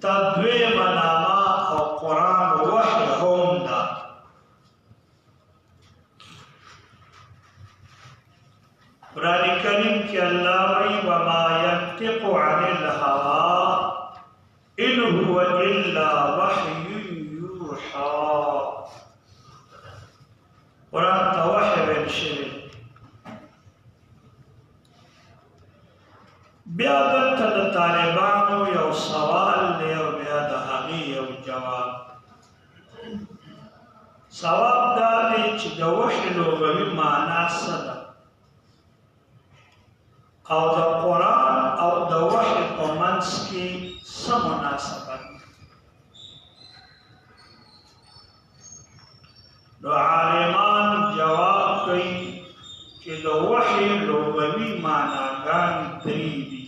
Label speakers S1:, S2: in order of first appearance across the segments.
S1: تدویم نامه او قرآن وحی هم ده. قرآن کریم کی اللہ وی وما ینطق عن الهوا ان هو الا وحی یوحا. قرآن تا وحی ویل شوی. بیا دلته د طالبانو یو سوال دی او بیا د هغې یو جواب. سواب دا دی چې د وحی لغوي معنا څه ده او د قرآن او د وحی په منځ کې څه مناسبت ده. نو عالمان جواب کوي چې د وحی لغوي معناګانې درې دي.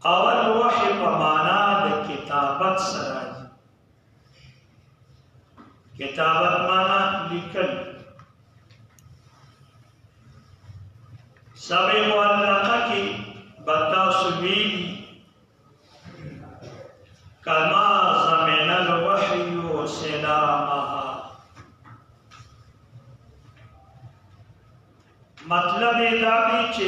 S1: اول وحی په معنا د کتابت سره دی. کتابت معنا لیکل. سبع معلقه کې به تاسو ویلي کما زمن الوحی سلامها. مطلب دا دی چې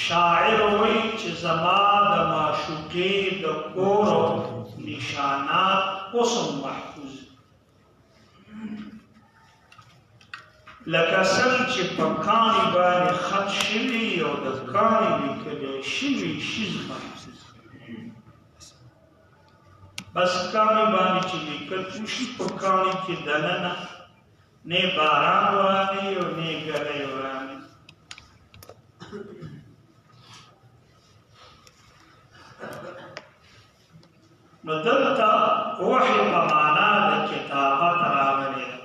S1: شاعر وی چې زما د معشوقې د کور نشانات اوسم محفوظ لکه څنګه چې په کاڼي باندې خط شوي او د کاڼي لیکلی شوي شیز محفوظ. بس کاڼي باندې چې لیکل وشي په کاڼي کې دننه نه باران وراني او نه ګلۍ وراني. نو دلته وحی په معنا د کتابت راغلی ده.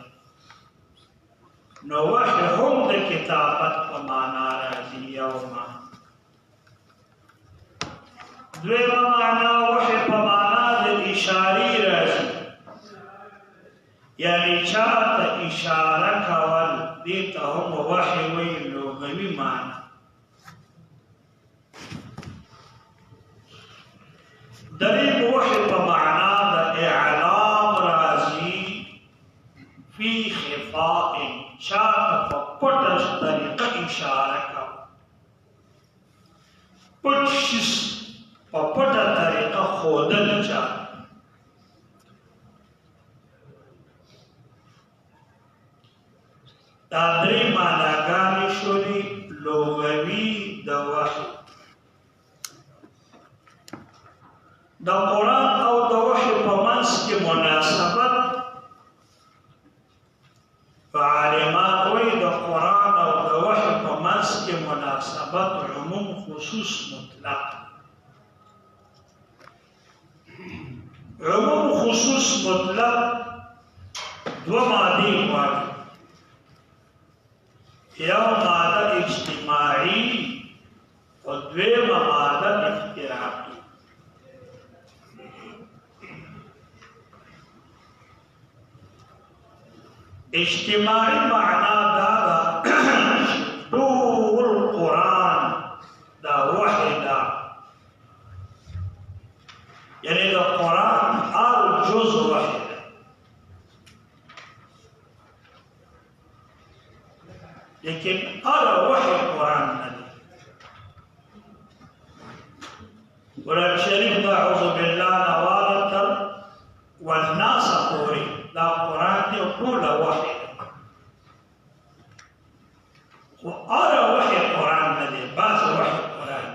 S1: نو وحی هم د کتابت په معنا راځي یو معنا. دویمه معنا وحی په معنا د اشارې راځي، یعنی چاته اشاره کول دې ته هم وحی وایي لغوي معنا. دریم وحی په معنا د اعلام راځي فی خفاء، چاته په پټه طریقه اشاره کوي. پټ شیز په پټه طریقه ښودل چاته. دا درې معناګانې شولې لغوي د وحی. د قرآن او د وحی په منځ کې مناسبت عالمان وایي د قرآن او د وحی په منځ کې مناسبت عموم خصوص مطلق. عموم خصوص مطلق دوه مادې غواړي. یو ماده اجتماعي او دویمه ماده افتراقي. اجتماعي معنا دا ټول قرآن دا وحی دا، یعنی دا قرآن هر جز وحی دا. لیکن هر وحی قرآن نه دی. قرآن شریف دا اعوذ بالله نوالتر والناس پوری دا قرآن دی ټول وحی ده. خو هر وحی قرآن نه دی. بعض وحی قرآن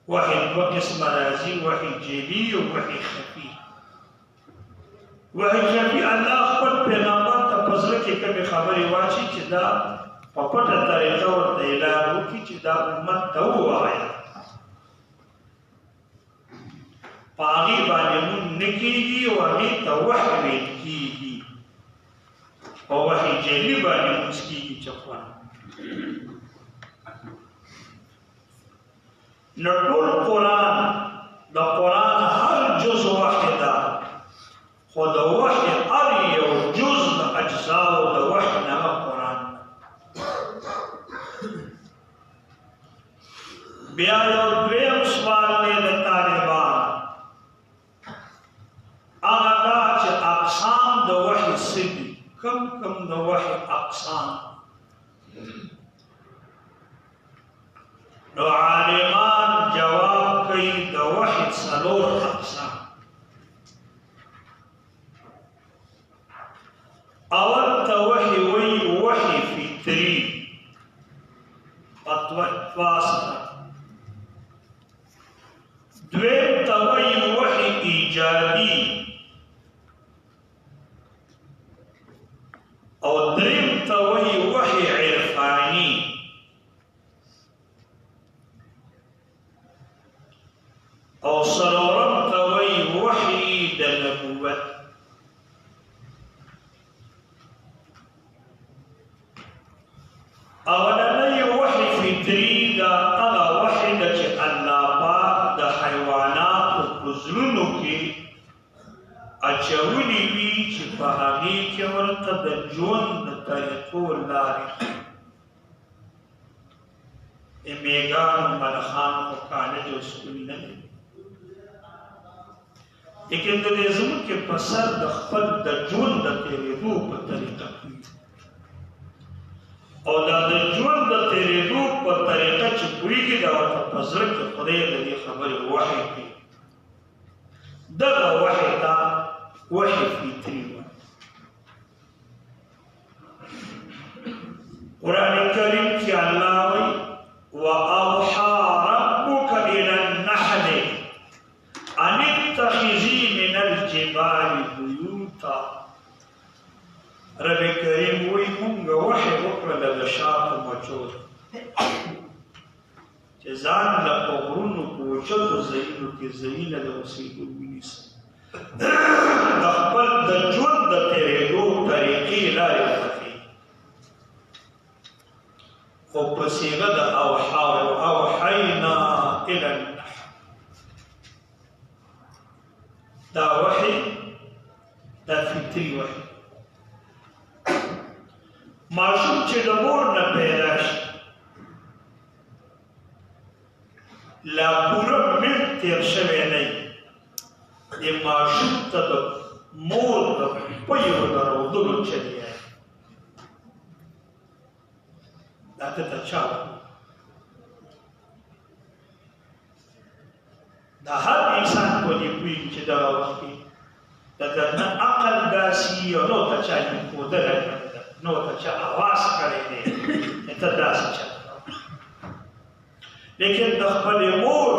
S1: وحی دوه قسمه راځي، وحی جلی او وحی خفي. وحی خفي الله خپل پیغمبر ته په زړه کې کومې خبرې واچي چې دا په پټه طریقه ورته اعلان وکړي چې دا امت ته ووایه. په هغې باندې مونږ نه کېږي او هغې ته وحی ویل کېږي. په وحی جلی باندې مونځ کېږي چې خوند. نو ټول قرآن د قرآن هر جز وحی ده، خو د وحی هر یو جز د اجزاو د وحی نه قرآن ده. بیا یو دویم سوال دی د طالبان هغه دا چې اقسام د وحي څه دي کم د وحي اقسام نو عالمان جواب کوي د وحي څلور اقسام اول ته وحي وی وحي فطري فاسده دویم ته وی وحي ایجادي او دریم ته وی وحي عرفاني او څلورم ته وی وحي د نبوت اولنی وحي فطري دا هغه وحي ده چې الله پاک د حیواناتو په زړونو کې اچولي وي چې په هغې کې ورته د ژوند د طریقو لارې میږیانو ملخانو خو کالج او سکول نه لري لیکن د دې ځمکې په سر د خپل د ژوند د تېرېدو په طریقه کې او دا د ژوند د تېرېدو په طریقه چې پوهېږي دا ورته په زړه کې خدای د دې خبرې وحي کوي دغه وحي ته وحي فطري وایي قرآن کریم کې الله وایي وأوحى ربك إلى النحل أن اتخذي من الجبال بيوتا رب کریم وی مونږ وحي وکړه د شاته مچو چې ځان له غرونو په اوچتو ځایونو کې ځایونه د اوسېدو ونیسي د خپل د ژوند د تېرېدو طریقې لارې وښيي خو په صیغه د اوحینا الی النحل دا وحي دا فطري وحي ماشوم چې د مور نه پیدا شي لا پوره منټ تېر شوی نه وي د ماشوم ته د مور د پیو د راوړلو چلې دا ته چا دا هر انسان په دې پوهېږي چې دغه وخت کې د نه عقل داسې او نو ته چا ښودلی نو ته چا آواز کړی دی ته داسې چا لیکن د خپلې مور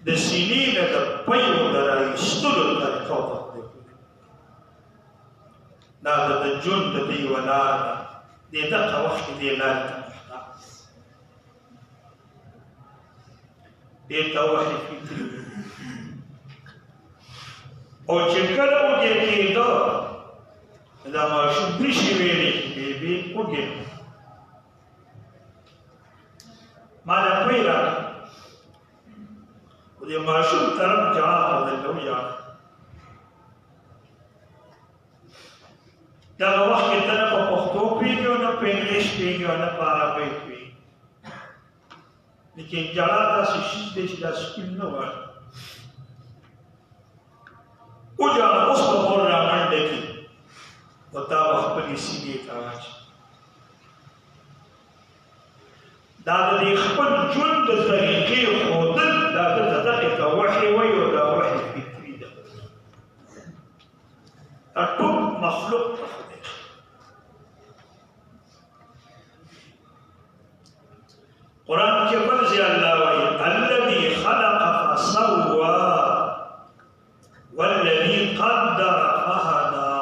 S1: د سینې نه د پیو د رایستلو طریقه ورته خدای کوي دا د ژوند د دې یوه لاره ده د دغه وخت کې دې لارې ته محتاج دې ته وحي فطري او چې کله وږی کېده دا ماشوم نشي ویلی چې بیبي وږی ما دا پوی راکړه خو د ماشوم طرف جواب ورته ویاړه دغه وخت کې ته نه په پښتو پوهېږې او نه په انګلیش پوهېږې او نه په عربۍ پوهېږې لیکن جړا داسې شیز دی چې دا سکول نه غواړي وجاړه اوس به مور رامنډه کړي او تا به خپلې سینې ته واچوي دا د دې خپل ژوند د طریقې ښودل دا دلته دغې ته وحي وایي او دا وحي فطري ده دا ټول مخلوق ته خدای قرآن کې بل ځای الله وایي الذي خلق فسوى والذي قدر فهدى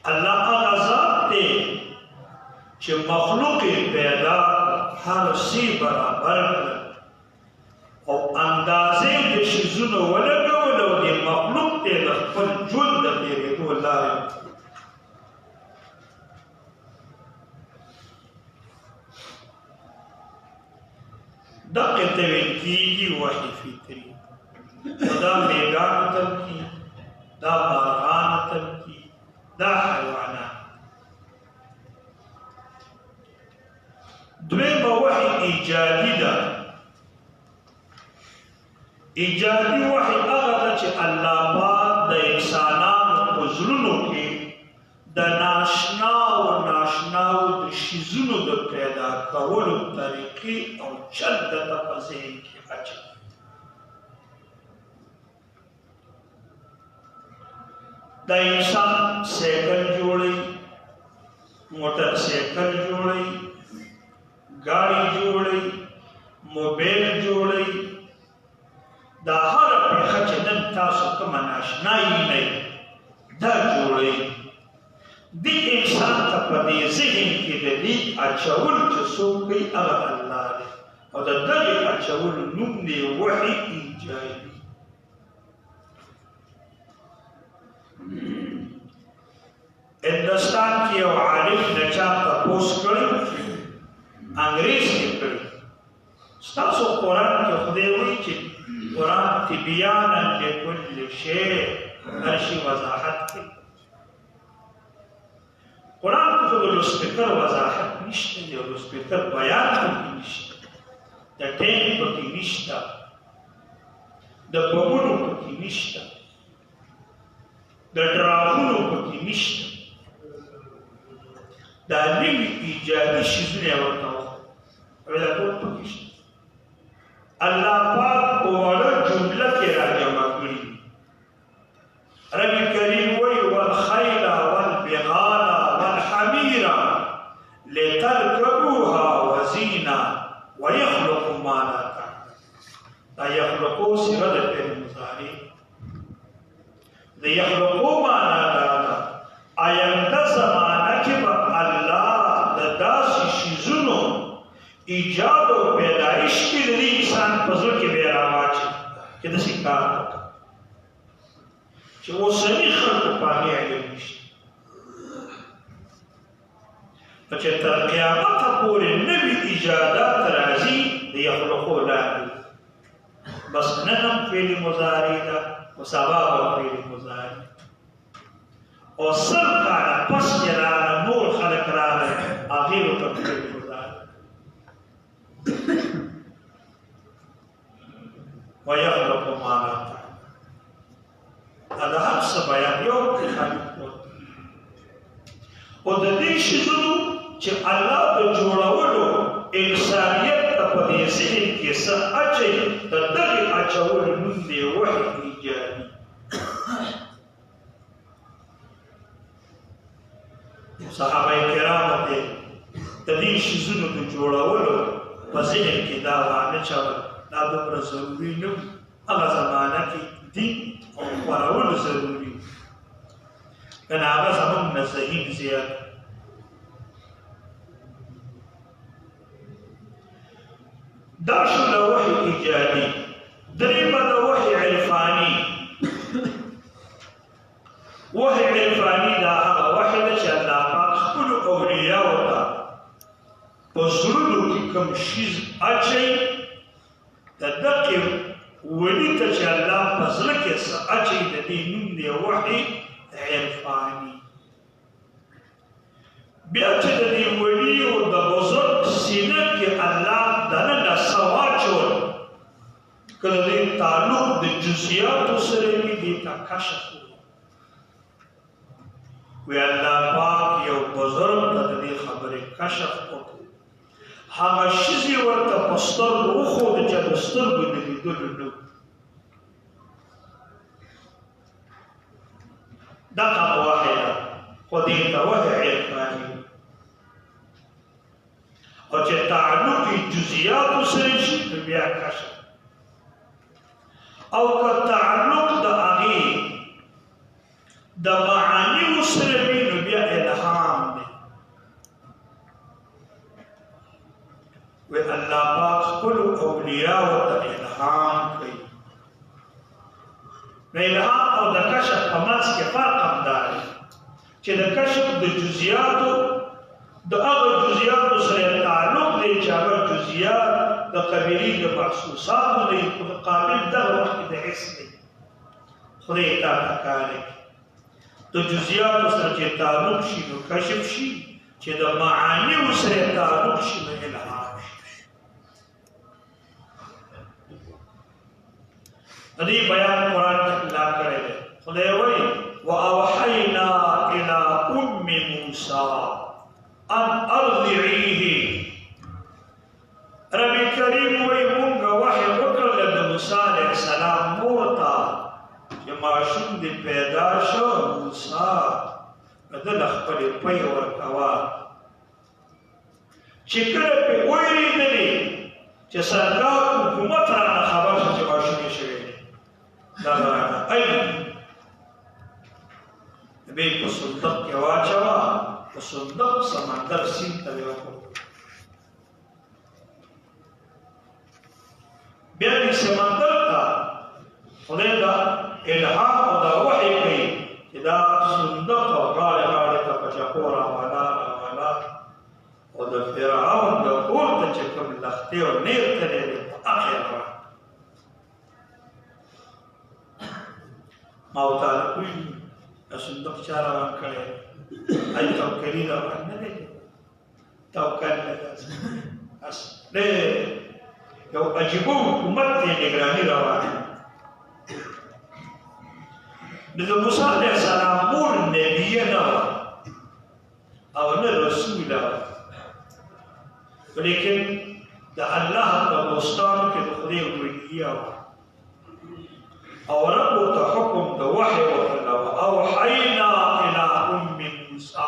S1: الله هغه ذات دی چې مخلوق پیدا هر څه برابر کړ او اندازې د شیزونو ولګول او د مخلوق ته د خپل ژوند د تېرېدو لارې دقه ته ویل کېږي وحي فطري دا میږیانو ته کېږي دا مارغانو ته کېږي دا حیوانات دویمه وحی ایجادي ده. ایجادي وحی هغه ده چې الله پاک د انسانانو په زړونو کې د ناشناو د شیزونو د پیدا کولو طریقې او چل درته په ذهن کې اچوي. د انسان سایکل جوړي، موټر سایکل جوړي، गाड़ी جوړي، موبایل جوړي، دا هر پیښه چې نن تاسو کوم ناشنایي نه دا جوړي. دې انسان ته په دې ذهن کې د دې اچول چې څوک کوي هغه الله دی او د دغې اچول نوم دی وحي ایجادي. هندوستان کې یو عالم د چا تپوس کړی، انګریز کې کړی، ستاسو قرآن کې خدای وایي چې قرآن تبیانا لکل شی، هر شي وضاحت کوي. قرآن کې خو د لوسپیکر وضاحت نشته دی او لوسپیکر بیان پکې نشته، د ټیم پکې نشته، د بمونو پکې نشته، د ډراغونو پکې نشته. دا نوي ایجادي شیزونه یې ورته وکړل، دا ټول پکې شته. الله پاک په وړه جمله کې راجمع کړي. رب کریم وایي والخیل والبغال والحمیر لترکبوها وزینا ویخلق ما لا تعلمون. دا یخلقو صیغه د فعل مضارع، د یخلقو معنا دا ده آینده زمانه کې به الله د داسې شیزونو ایجاد او پیدایش کې د انسان په زړه کې به راواچي چې داسې کار وکړي چې اوسني خلکو په هغې علم نشته، چې تر قیامته پورې نوي ایجادات راځي د یخلقو لاندې. بس نن هم فعل مضارع ده او سبا به فعل مضارع، او سل کاله پس چې راغله نور خلک راغله هغې ورته فعل مضارع. ويخلق ما لا تعلمون. دا هر څه بیان یو خالق ورته او د دې شیزونو چې الله د جوړولو انسانیت ته په دې ذهن کې څه اچوي، د دغې اچولو نوم دی وحي ایجادي. صحابه کرامو ته د دې شیزونو د جوړولو په ذهن کې دا واچول، دا دومره ضروري نه و. هغه زمانه کې دین او خورول ضروري، که نه هغه زموږ نه ذهین زیات. دا شوله وحي ایجادي. درېیمه د وحي عرفاني. وحي عرفاني دا هغه وحي ده چې الله پاک خپلو اولیاو ته په زړونو کې کوم شیز اچوي، د دقې ولي ته چې الله په زړه کې څه اچوي د دې نوم دی وحي عرفاني. بیا چې د دې ولي او د بزرګ سینه کې الله دننه څه واچول، که د دې تعلق د جزئیاتو سره وي دې ته کشف وي. الله پاک یو بزرګ ته د دې خبرې کشف وکړ، هغه شیزې ورته په سترګو وښوده چې د سترګو د لیدلو نه و. دغه وحی ده، خو دې ته وحی عرفاني. او چې تعلق یې جزئیاتو سره شي نو بیا کشف، او که تعلق د هغې د معانیو سره وي نو بیا الهام دی. وی الله پاک خپلو اولیاو ته الهام کوي. نو الهام او د کشف په منځ کې فرق هم دا دی چې د کشف د جزئیاتو د هغه جزئیاتو سره تعلق دی چې هغه جزئیات د قبیلې د محسوساتو دی، خو د قابل دغه وخت کې د حس دی. خدای تا ته کار کوي د جزئیاتو سره چې تعلق شي نو کشف شي، چې د معانیو سره تعلق شي نو الهام. دې بیان قرآن کې الله کړی دی خدای وایي وأوحينا إلى أم موسى أن أرضعيه ربي كريم ويمونغ وحي وكر د موسی علیہ السلام مور ته چې ماشوم دې پیدا شو موسی د خپل پي ورکوا چې کله په وېریدلې چې سرکار حکومت را خبر شو چې ماشوم یې شوی دا راغله اي به په صندوق کې واچوا په صندوق سمندر سیند ته وکړ بیا دې سمندر ته خدای دا الهام او دا وحی کوي چې دا صندوق او غاړه ته پچکورا والا او د فرعون د کور ته چې کوم لختې او نیر تللی دی په اخر ما ورته کوي صندوق چا روان کړی ای توکلي روان نه دی توکل نه دی یو عجیبه حکومت دی نگراني روان د موسی علیه السلام مور نبیه نه وه او نه رسوله وه لیکن د الله په دوستانو کې د خدای ولویه وه او رب ورته حکم د وحی وکړه واوحینا الی ام موسی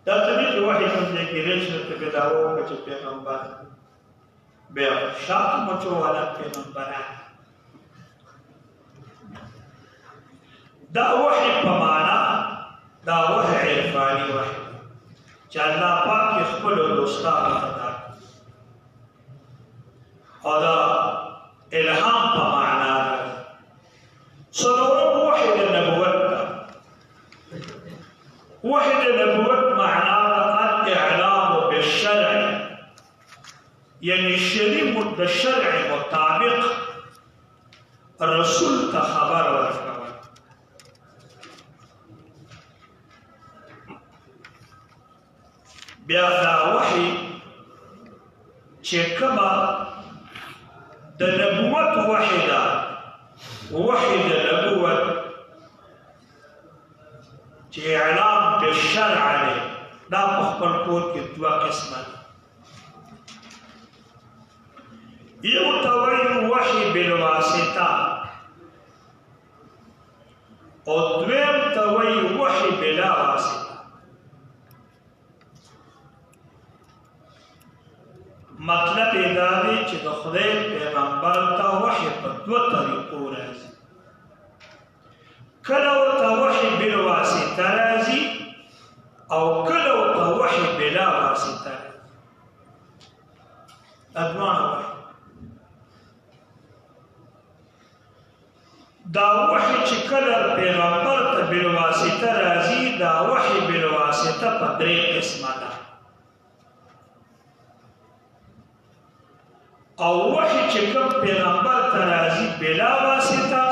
S1: دا ته وحی کوم ځای کې رښتیا ته بداو چې پیغمبر بیا شاک مچو والا پیغمبران دا وحی په معنا دا وحی عرفانی وحی چې الله پاک خپل دوستانو ته او دا الهام په معنا څلورم وحی د نبوت وحی د نبوت معنا الاعلام بالشرع یعنی شریع د شرع مطابق رسول ته خبر ورکول بیا دا وحی چې کومه د نبوت وحی ده وحی د نبوت چې اعلام بالشرع دی دا په خپل کور کې دوه قسمه دي یو ته وایي وحی بالواسطه او دویم ته وایي وحی بلا واسطه مطلب دا دی چې د خدای پیغمبر ته وحی په دوه طریقو راځي کله ورته وحی بالواسطه راځي او کله ورته وحی بلا واسطه راځي ادوانه وحی دا وحی چې کله پیغمبر ته بالواسطه راځي دا وحی بالواسطه په درې قسمه ده او وحی چې کوم پیغمبر ته راځي بلا واسطه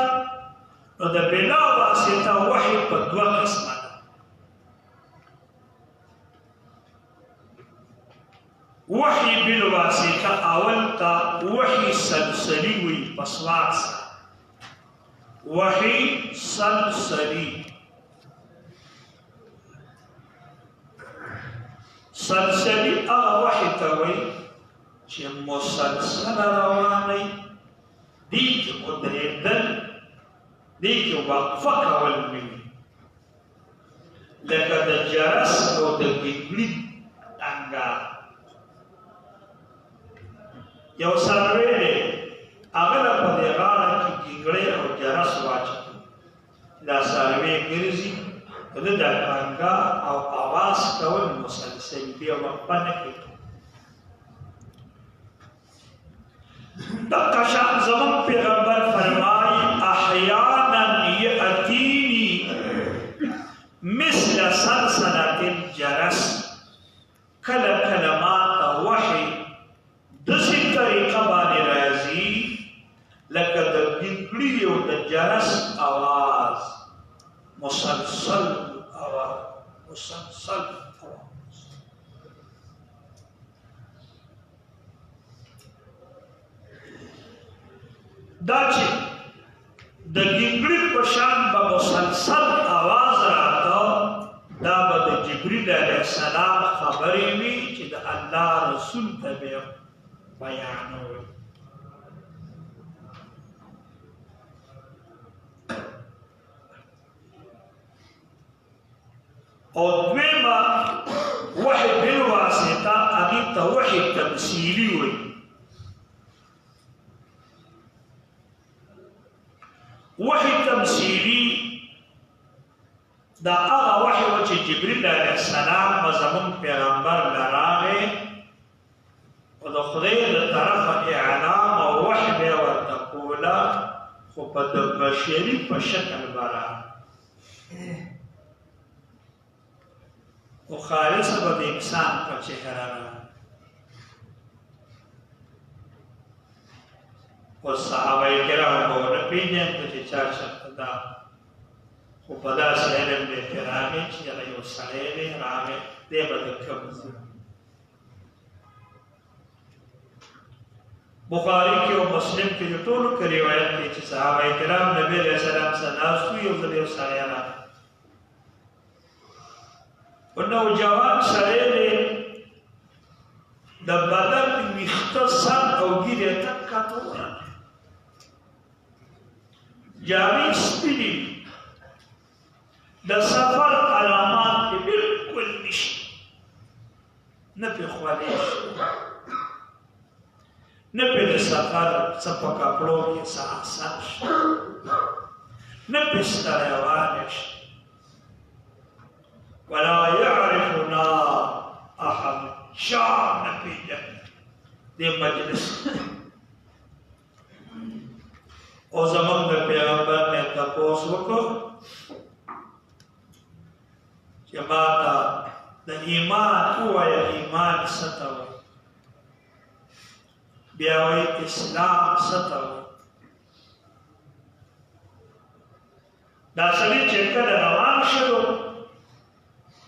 S1: نو د بلا واسطه وحی په دوه قسمه ده وحی بالواسطه اول ته وحی سلسلی وي په سواد سره وحی سلسلی سلسلی هغه وحی ته وایي چې مسلسل رواني دي چې قدرېدل دي چې وقفه کول وي لکه د جرس او د ګیګلي ټنګه یو سروې دی هغه په دې غاړه کې ګیګړې او جرس واچوي دا سروې ګرځي د ټنګه او اواز کول مسلسل دی او وقفه نه کوي دقشان زمان پیغمبر فرمائی احیانا یأتینی مثل سلسلة الجرس کل کلمات وحی دسی طریقه بانی رازی لکه د گنگلی و د جرس آواز مسلسل آواز مسلسل آواز دا چې د ګنګړي په شان به مسلسل آواز راته دا به د جبریل علیه السلام خبرې وي چې د الله رسول ته به بیانوي. او دویمه وحی بالواسطه هغې ته وحی تمثیلي وایي. وحی تمثیلی دا هغه وحی و چې جبریل علیه السلام به زموږ پیغمبر له راغی او د خدای له طرفه اعلام او وحی به یې ورته کوله خو په د بشري په شکل به راغی خو خالصه به د انسان په چهره راغی. او صحابه کرام به ونه پېژنده چې چا چېرته دا خو په داسې علم دی پرې راغی چې هغه یو سړی دی راغی دی به د کوم ځای بخاري کې او مسلم کې د ټولو کې روایت دی چې صحابه کرام نبي علیه السلام سره ناست وو. یو ځل یو سړی راغی او نوجوان سړی دی د بدن ویښته سر او ګیرې ته کته ورغی جامې سپینې د سفر علامات کې بالکل نشته نه پې خولې شته نه پې د سفر څه په کپړو کې څه اثر شته نه پې ستړیوالی شته ولا یعرفنا احد چا نه پېژني دې مجلس او زمون د پیغمبر نه تپوس وکړو چې ما ته د ایمان ووایه ایمان څه ته وایي بیا وایي اسلام څه ته وایي. دا سړي چې کله روان شو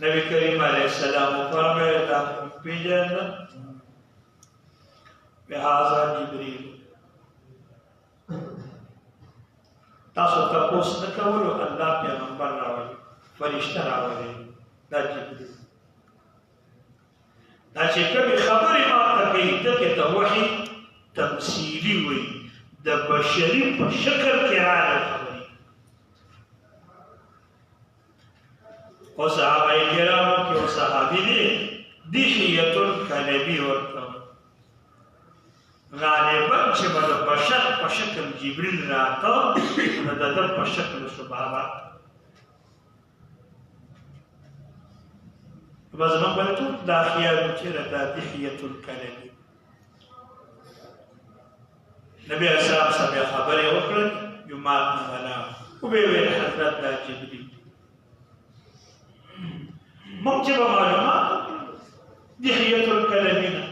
S1: نبی کریم علیه السلام وفرمایل دا پېژنه بهذا جبریل تاسو تپوس نه کولو الله پیغمبر راولي فرشته راولي دا جبریل دا چې کومې خبرې ما ته کوي دغې ته وحي تمثیلي وایي د بشري په شکل کې راغلې خبرې. او صحابه کرامو کې یو صحابي دی دحیة الکلبي ورته غالبا چې به د بشر په شکل جبریل راته نو د ده په شکل شو بابا به زموږ باندې ټول دا خیال و چې دا دحیة الکلبي نبي علیه السلام سره بیا خبرې وکړلې جومات نه ولاړ وبې ویل حضرت دا جبریل موږ چې به معلومات دحیة الکلبي نه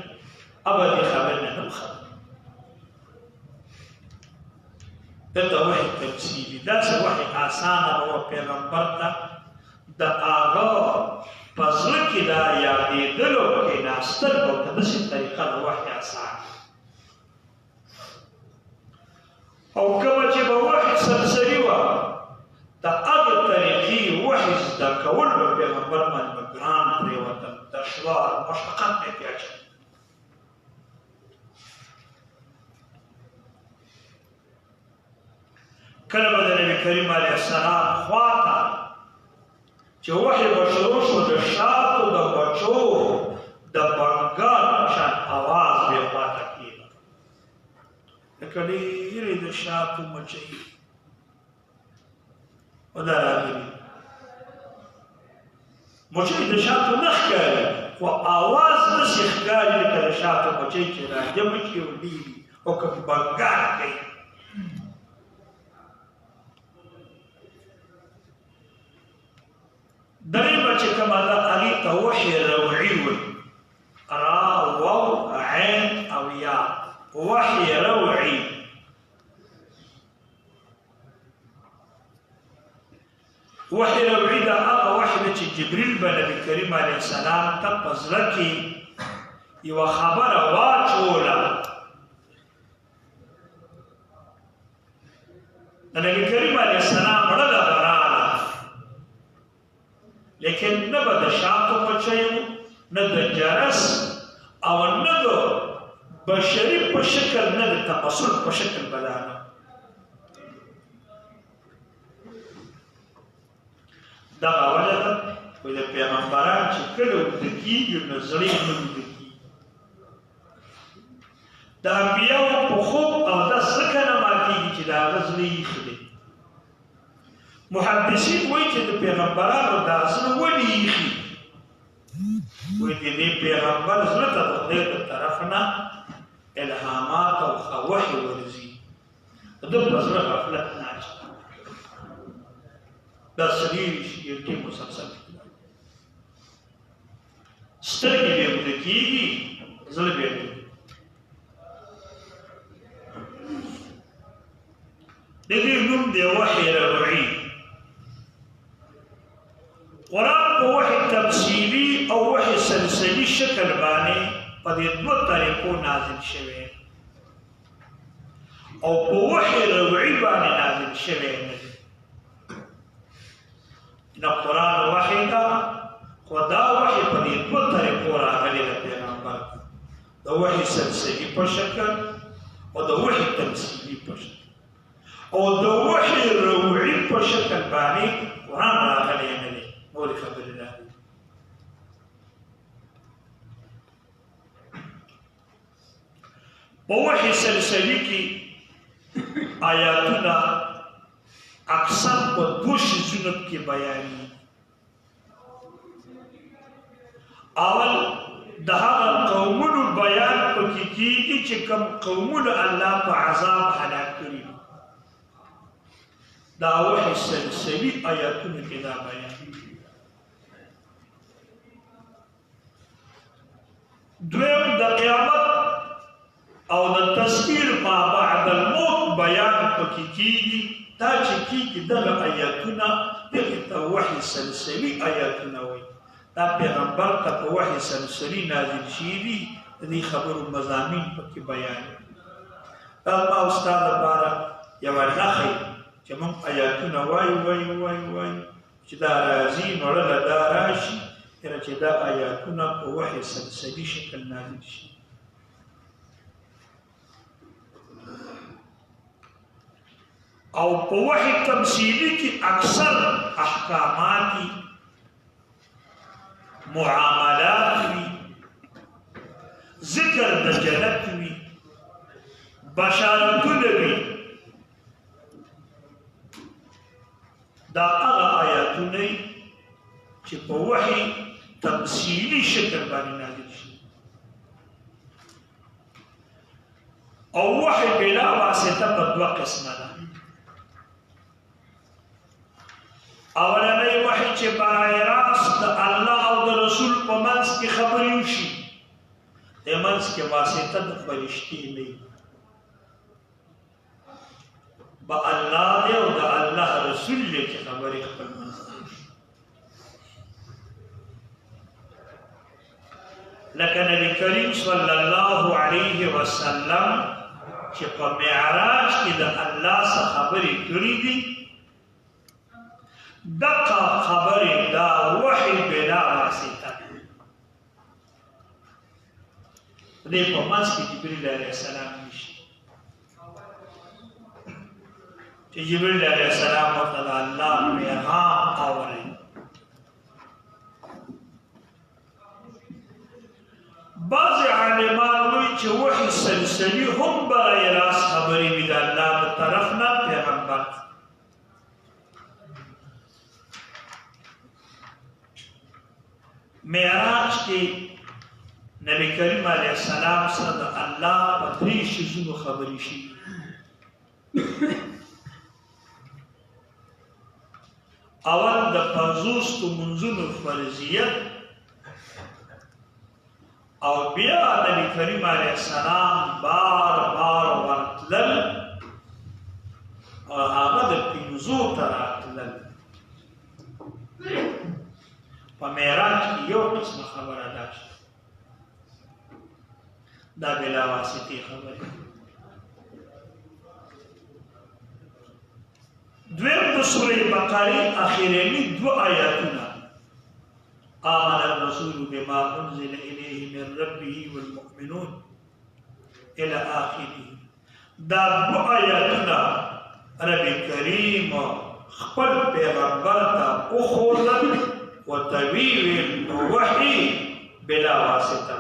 S1: ابا دې خبر نه نو خبر دته وحي تمثیلي داسې وحي اسانه به پیغمبر ته د هغه په زړه کې دا یادېدلو کېناستل به په داسې طریقه د وحي اسانه او کومه چې به وحي سلسلي وه د هغې طریقې وحي زده کول به پیغمبر باندې به ګران پرېوتل دشوار مشقت نه پې اچوي. کله به د نبي کریم علیه السلام خواته چې وحي به شروع شو د شاتو د بچو د بنګال په شان اواز به یې خواته کېده لکه ډېرې د شاتو مچۍ و دا راغلي مچۍ د شاتو نه ښکاري خو اواز داسې ښکاري لکه د شاتو مچۍ چې راجمع کړي او ډېري او که بنګال کوي. درېیمه چې کومه ده هغې ته وحي روعي وایي را واو عین او یا وحي روعي وحي روعي دا هغه وحي ده چې جبریل به نبي کریم علیه السلام ته په زړه کې یوه خبره واچوله نبی کریم علیہ السلام رضا برانا لیکن نه به د شاتو مچیو نه د جرس او نه د بشري په شکل نه د تپسل په شکل بدانه دغه وجه ده وایي د پیغمبران چې کله اوږده کېږي نو زړې نه اوږده کېږي د انبیاو په خوب او داس ځکه نه ماتېږي چې د هغه زړه ایښی دی محدثین وایي چې د پیغمبرانو دا زړه ولې ایښي وایي د دې پیغمبر زړه ته د خدای د طرف نه الهامات او وحي ورځي د ده په زړه غفلت نه اچوي دا سړي یو ټیم مسلسل سترګې بې اوږده کېږي زړه بې اوږده د دې نوم دی وحي ربعي قرآن په وحي تمثیلي او وحي سلسلي شکل باندې په دې دوه طریقو نازل شوی او په وحي ربعي باندې نازل شوی نه دی دا قرآن وحي ده خو دا وحي په دې دوه طریقو راغلی د پیغمبر د وحي سلسلي په شکل او د وحي تمثیلي په شکل او د وحي ربعي په شکل باندې قرآن راغلی نه دی نورې خبرې نه دي په وحي سلسلي کې آیاتونه اکثر په دوه شیزونو کې بیانېږي اول د هغه قومونو بیان پکې کېږي چې کوم قومونه الله په عذاب هلاک کړي دا وحي سلسلي آیاتونه کې دا بیانېږي دویم د قیامت او د تسخیر ما بعد الموت بیان پکې کېږي دا چې کېږي دغه آیاتونه دغې ته وحي سلسلي آیاتونه وایي دا پیغمبر ته په وحي سلسلي نازل شوي دي د دې خبرو مضامین پکې بیان دا ما او ستا دپاره یوه نښه چې موږ آیاتونه وایو چې دا راځي نو ړله دا راشي کله چې دا آیاتونه په وحي سلسلي شکل نازل شي او په وحي تمثیلي کې اکثر احکامات معاملات وي ذکر د جنت وي بشارتونه وي دا هغه آیاتونه چې په وحي تمثیلي شکل باندې نازل شي او وحي بلا واسطه په دوه قسمه ده اولنی وحي چې برای راست د الله او د رسول په منځ کې خبرې وشي د منځ کې واسطه د فرشتې نه به الله دی او د الله رسول دی چې خبرې خپل منځ لکه نبی کریم صلی الله علیه وسلم چې په معراج کې د الله څخه خبرې کړې دي دقه خبرې دا وحي بلا واسطه دې په منځ کې جبريل علیه السلام نشي چې جبريل علیه السلام ورته د الله پیغام اوري بعض عالمان وایي چې وحي سلسلي هم برای راست خبرې وي د الله د طرف نه پیغمبر معراج کې نبی کریم علیه السلام سره د الله په درې شیزونو خبرې شي اول د 50 منځونو فرضیت او بیا نبی کریم علیه السلام بار ورتلل او هغه د 50 ته راتلل په معراج کې یو قسمه خبره ده دا بلا واسطې خبره دویم د سورې بقرې اخرني 2 آیاتونه آمن الرسول بما انزل الیه من ربه والمؤمنون الى آخره دا 2 آیاتونه رب کریم خپل پیغمبر ته وښودل ورته ویل وحي بلا واسطه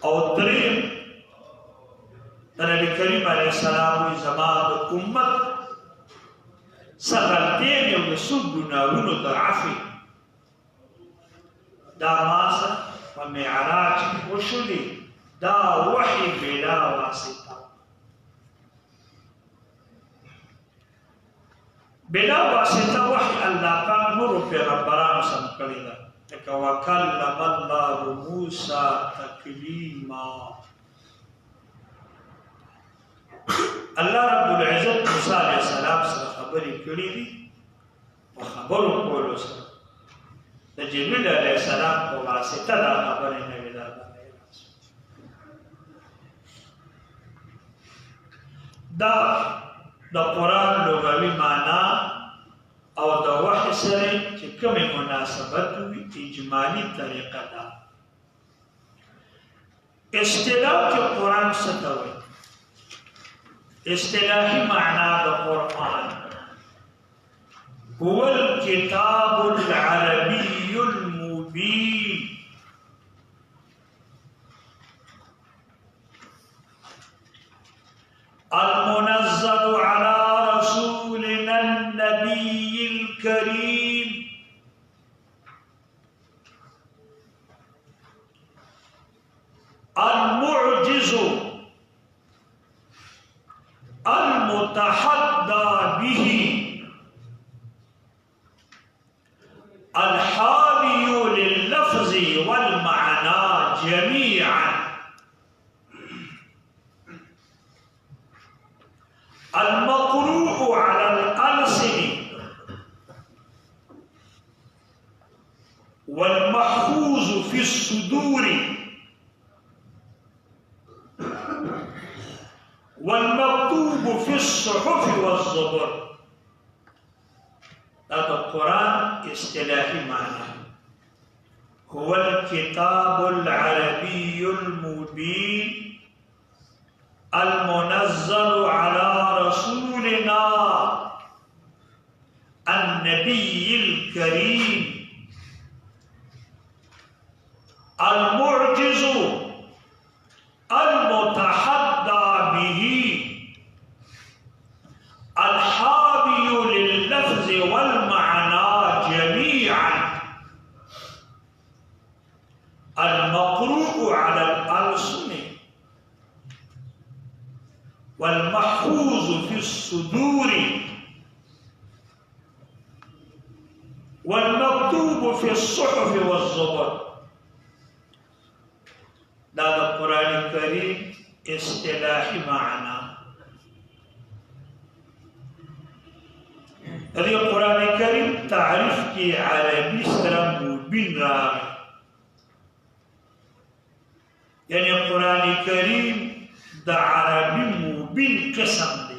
S1: او دریم نبی کریم علیہ السلام زما د امت سغلطین یو د څو ګناهونو د عفو دا ما سره په معراج کې وشولي دا وحي بلا واسطه بلا واسطه وحي الله پاک نور پیغمبرانو سم کړی ده لکه وکلم الله موسی تکلیما الله رب العزت موسی علیہ السلام سره خبرې کړې دي په خبرو کولو سره د جبرئیل علیہ السلام په واسطه دا خبرې نه وي دا د قرآن لغوي معنا او د وحي سره چې کومه مناسبت وي اجمالی طریقه ده اصطلاح کې قرآن څه ته وایي اصطلاحي معنا د قرآن هو الكتاب العربي المبين المنزل على رسولنا النبي الكريم المعجز المتحدى به الحاوي لللفظ والمعنى جميعا المقروء على الألسن والمحفوظ في الصدور والمكتوب في الصحف والزبر هذا القرآن اصطلاحي معنى هو الكتاب العربي المبين المنزل على رسولنا النبي الكريم المعجز المتحدى به الحاوي لللفظ والمعنى جميعا المقروء على الألسن والمحفوظ في الصدور والمكتوب في الصحف والزبر دا القرآن الكريم اصطلاحي معنى هذه القرآن الكريم تعريف کی عربي سره مبين راغی يعني القرآن الكريم دا عربي مبين قسم دي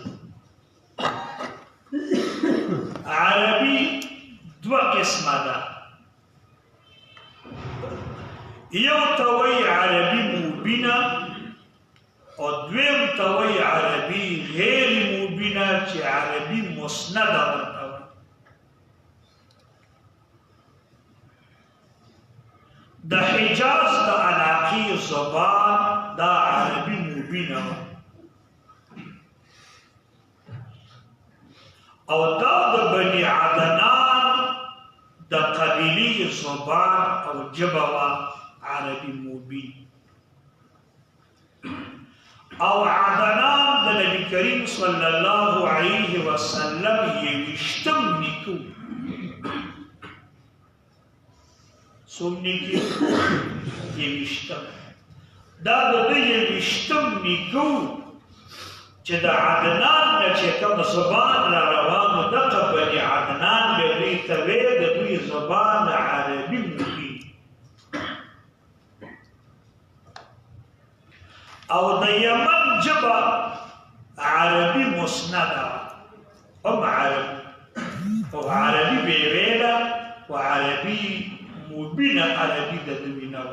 S1: عربي 2 قسمه ده یو توي عربي مبينه او دویم توي عربي غیر مبينه چې عربي مسنده ورته د حجاز د علاقې زبان دا عربي مبينه او دا د بني عدنان د قبيلي زبان او جبوه عربي مبين او عدنان د نبی کریم صلی الله علیه وسلم یوشتم نیکو سومنیکی یوشتم دا د یوشتم نیکو چې د عدنان نه چې کوم زبان را روانو دغه بني عدنان به دوی ته وی د دوی زبان عربي مبين او د یمن جبا عربي مسنده هم عربي او عربي بيويلا وعربي مبينة عربي دوينا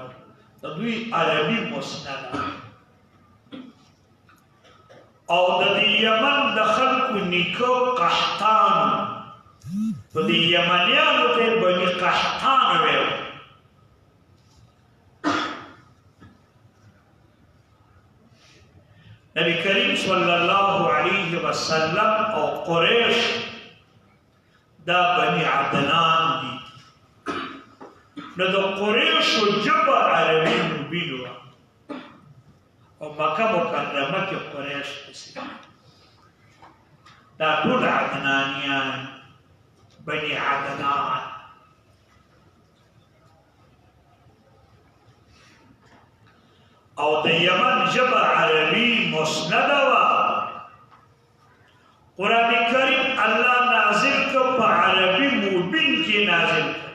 S1: دوی عربي مسنده او د یمن د خلکو نیکو قحطان په د یمنیانو ته بني قحطان ویل نبی کریم صلی الله علیه وسلم او قریش دا بني عدنان دي نو د قریشو ژبه عربي مبین وه او مکه مکرمه کې قریش اوسېدل دا ټول عدنانیان بني عدنان او د یمن ژبه عربي مسنده وه قرآن کریم الله نازل کړ په عربي مبین کې نازل کړ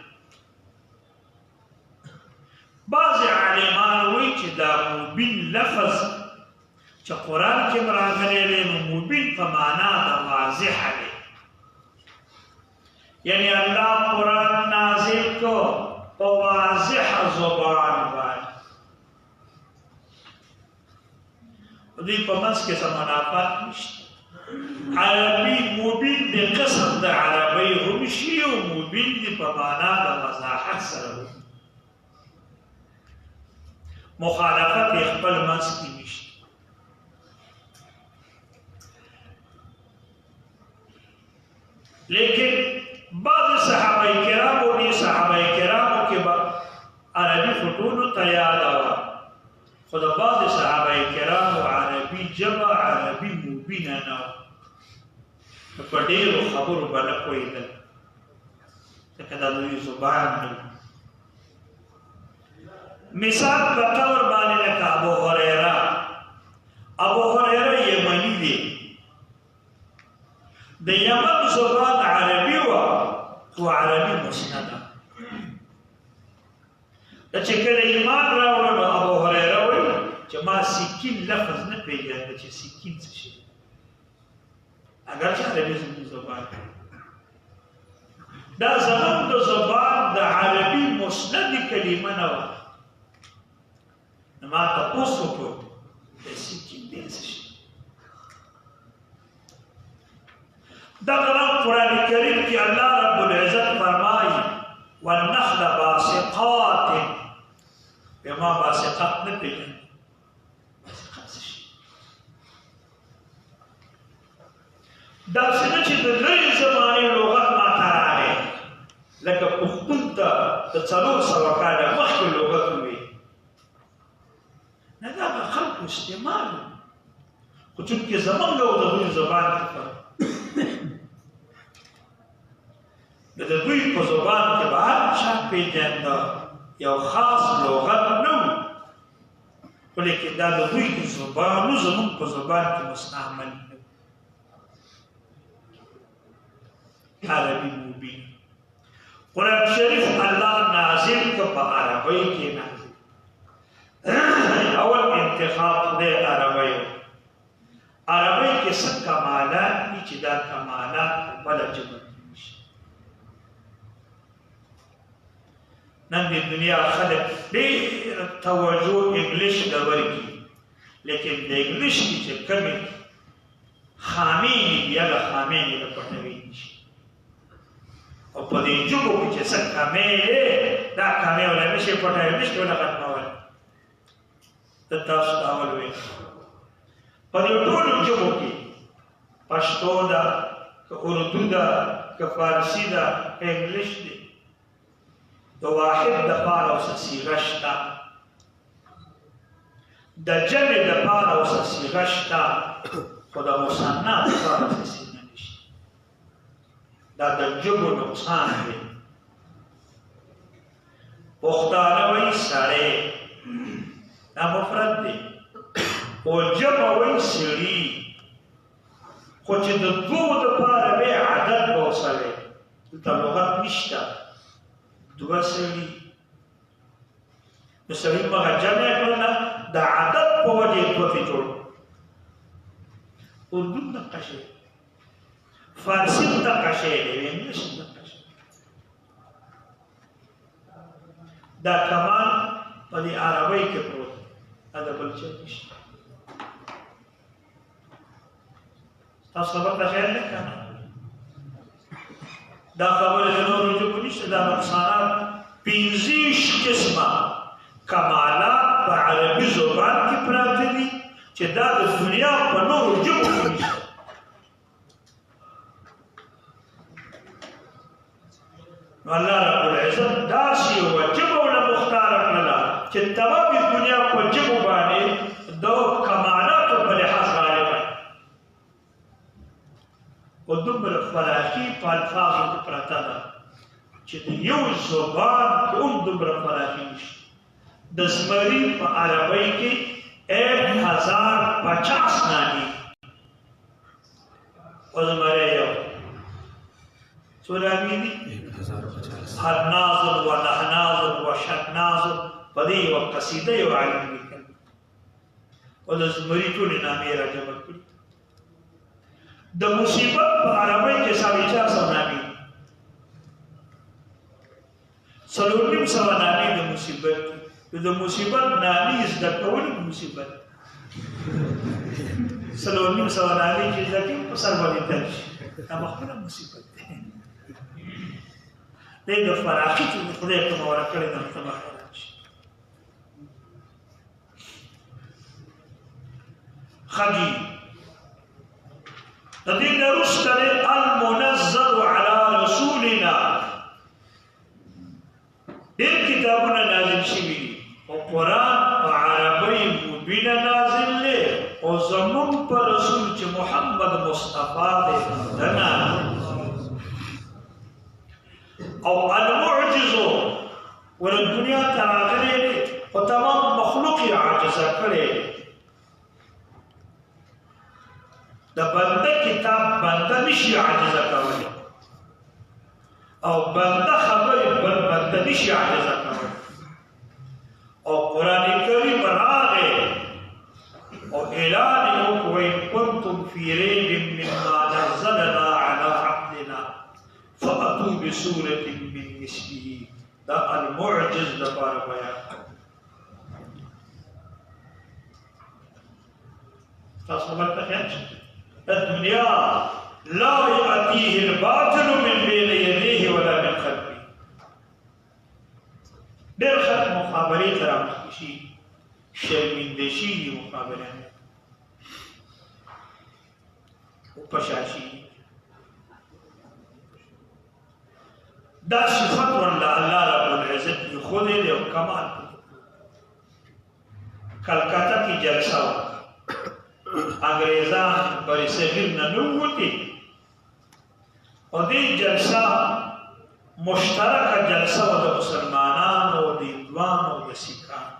S1: بعض عالمان وایي چې دا مبین لفظ چې قرآن کې راغلی دی نو مبین په معنا د واضح دی یعنی الله قرآن نازل کړ په واضح زبان باندې دوی په منځ کې څه منافات نشته عربي مبین د قسم د عربی هم شي او مبین د په معنا د وضاحت سره مخالفت خپل منځ کې نشته لیکن بعض صحابه کرامو دي صحابه کرامو کې به عربي خطونو ته یاد وه خو د بعض صحابه کرامو عربي ژبه عربي مبینه نه وه په ډېرو خبرو به نه پوهېدل ځکه دا دوی زبان نه مثال په طور باندې لکه ابو هريره یمني دی د یمن زبان عربي وه خو عربي مسنده دا چې کله ایمان راوړه نو ابو هريره وایي چې ما سکین لفظ نه پېژانده چې سکین څه شي اگر چې عربي زموږ زبان دا زموږ د زبان د عربي مسند کلمه نه وه نو ما تپوس وکړو د سکین دی څه شي دغه قرآن کریم کې الله رب العزت فرمایي والنخل باسقات بما باسقات نه پېژني باسقات څه شي دا څنګه چې د لرې زمانې لغت ماته راغی لکه پښتون ته د 400 کاله مخکې لغت وي نه دا به خلکو استعمال خو چونکې زمونږ او د دوی زبان کې فرق د دوی په زبان کې به هر چا پېژانده یو خاص لغت نه و خو لیکن دا د دوی په زبانو زمونږ په زبان کې مستعمل نه عربي مبین قرآن شریف الله نازل که په عربی کې نازل اول انتخاب خدای عربی کې څه کمالات دي چې دا کمالات په بله ژبه کې نشته نن د دنیا خلک ډېر توجه انګلیش ته ورکړي لیکن د انګلیش کې چې کومې خامې دي هغه خامې یې پټوي نشي او په دې ژبو کې چې څه کمې دی دا کمې ولا نشي پټوي نشي ولا ختمولی ته تاسو ته اول وایي په دې ټولو ژبو کې پښتو ده که اردو ده که فارسي ده که انګلیش دی د واحد دپاره اوسه صیغه شته د جمع دپاره اوسه صیغه شته خو د مثنا دپاره اوسه صیغه نشته دا د ژبو نقصان دی پښتانه وایي سړی دا مفرد دی او جمع وایي سړي خو چې د دوو دپاره بیا عدد به اوسه وی دلته لغت نشته دوه سړي نو سړي مغه جمع کړله د عدد په وجې دوه پې جوړ اردو دقه شی فارسی دقه شی دی انګلیش دقه شی دا کمان په دې عربی کې پروت دا بل څه نشته تاسو خبر ته خیال نه کنه دا خبره د نورو ژبو نشته دا نقصانات 15 قسمه کمالات په عربي زبان کې پراته دي چې دا د دنیا په نورو ژبو کې نشته نو الله رب العزت داسې یوه ژبه ورله مختاره کړله چې تمام دنیا په ژبو باندې د کمالاتو په لحاظ غالبه او دومره فراخي په الفاظو کې پراته ده چې د یو زبان کې هم دومره فراخي نشته د زمري په عربۍ کې 1050 نامې او زمری یو څو نامې دي حناظر و نحناظر و شکناظر په دې یوه قصیده یو عالم لیکل او د زمري ټولې نامې راجمع کړي د مصیبت په عربۍ کې 450 نامې 450 نامې د مصیبت د مصیبت نامې زده کول مصیبت 450 نامې چې زده کوي په سر باندې تل شي دا خپله مصیبت دی د فراخي چې خدای کومه ورکړې ده ته مخکې شي خدي د دې نه وروسته المنزل على رسولنا ډېر کتابونه نازل شوي دي او قرآن په عربۍ مبینه نازل دی او زموږ په رسول چې محمد مصطفی دی دنا او المعجزو ور دنیا ته راغلی دی او تمام مخلوق یې عاجزه کړی د بنده کتاب بنده نشي عاجزه کولی او بنده خبرې بل بنده نشي عاجزه کولی او قرآن کریم راغی او اعلان یې وکړ وإن كنتم في ريب مما نزلنا على عبدنا فأتوا بسورة من مثله دا المعجز لپاره بیان تاسو ورته خیال الدنيا لا يأتيه الباطل من بين يديه ولا من خلفه ډېر خلک مخابرې ته رامخکې شي شرمنده شي مخابره او پشاشي دا صفت ورله الله رب العزت خودی دی او کمال کلکتا کی جلسه وکړه انګریزان بری صغیر نه نووتي او دې جلسه مشترکه جلسه و د مسلمانانو او د هندوانو او د سیکانو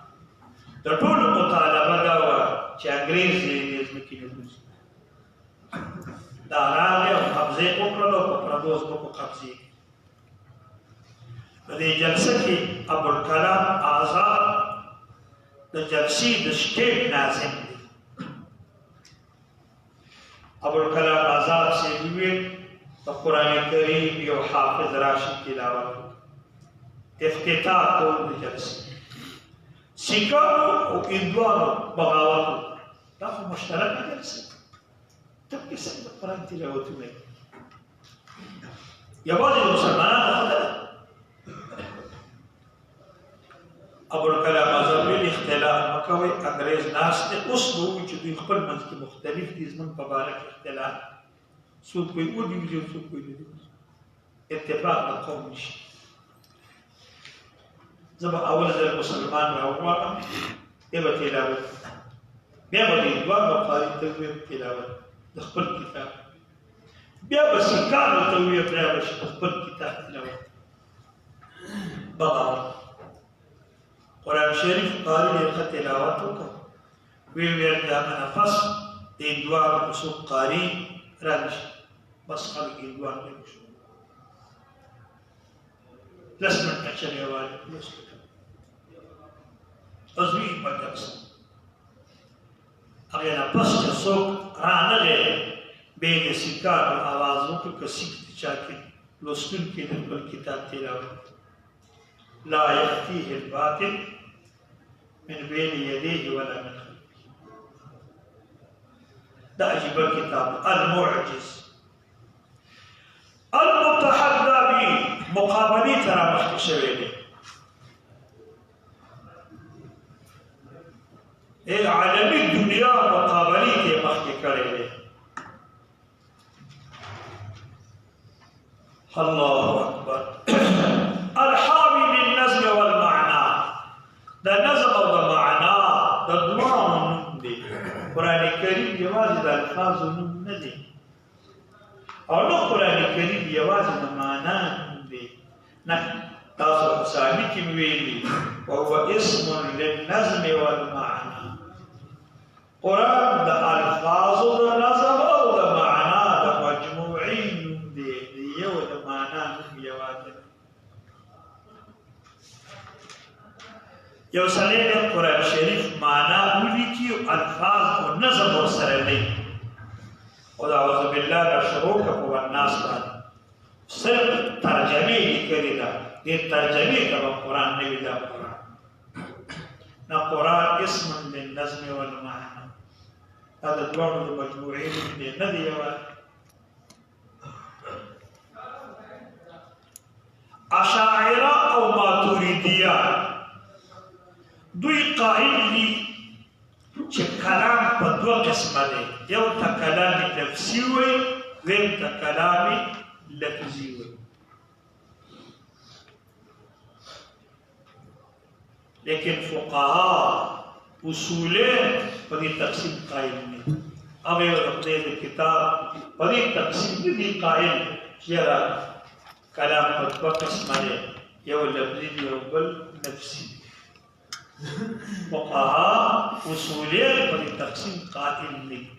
S1: د ټولو مطالبه دا وه چې انګریز دې ځمکې نه وځي دا راغی او قبضې وکړل او په پردو ځمکو قبضې په دې جلسه کې ابوالکلام آزاد د جلسې د سټیټ ناظم دی ابوالکلام آزاد صاحب وویل د قرآن کریم یو حافظ راشي تلاوت افتتاح کول د جلسې سیکانو او هندوانو بغاوت دا خو مشترکه جلسه ته کې څنګه قرآن تلاوتونه یوازې د مسلمانانو خبره ابوالکلام آزاد ویل اختلاف مه کوئ انګریز ناست دی اوس به ووایي چې دوی خپل منځ کې مختلف دي زموږ په باره کې اختلاف څوک به یې ودرېږي او څوک به یې نه درېږي اتفاق د قوم نشي زه به اول ځل مسلمان راوغواړم بیا به تلاوت بیا به د هندوانو قاري ته ووایم تلاوت د خپل کتاب بیا به سیکانو ته ووایم بیا به خپل کتاب تلاوت بغاوت قرآن شریف قاری ډېر ښه تلاوت وکړ ویې ویل دا منه پس د هندوانو په څوک قاري رانشي بس خلک هندوان لږ شو لس منټه چلې والی لس منټه عضوي په جلسه هغه نه پس چې څوک رانغی بې د سیکانو آواز وکړ که سیک د چا کې لوستونکي د خپل کتاب تلاوت لا یأتیه الباطل من بین یدیه ولا من خلفه دا عجیبه کتاب المعجز المتحدى به مقابلې ته رامخکې شوی دی عالمي دنیا مقابلې ته مخکې کړی دی الله اکبر الحاوي للنظم والمعنى دا نظم او دا معنا دا دواړو نوم دی قرآن کریم یوازې د الفاظو نوم نه دی او نو قرآن کریم یوازې د معنا نوم دی نه تاسو په ثاني کې ویلي وهو اسم للنظم والمعنى قرآن د الفاظو د نظم او د معنا د مجموعي نوم دی یو د معنا نوم یوازې یو سړی د قرآن شریف معنا ولیکي او الفاظ او نظم ورسره دی او دا اعوذ بالله د شروع په والناس باندې صرف ترجمه لیکلې ده دې ترجمه ته قرآن نه وي دا قرآن نه قرآن اسم للنظم والمعنى دا د دواړو د مجموعې دی نه دی یوازې اشاعره او ماتوریدیه دوی قائل دي چې کلام په دوه قسمه دی یو ته کلام نفسي وي دویم ته کلام لفظي وي لیکن فقها اصولین په دې تقسیم قائل نه او یو د خدای د کتاب په دې تقسیم دي قائل چې کلام په دوه قسمه دی یو لفظي او بل نفسي فقها اصولین پر تقسیم قائل لی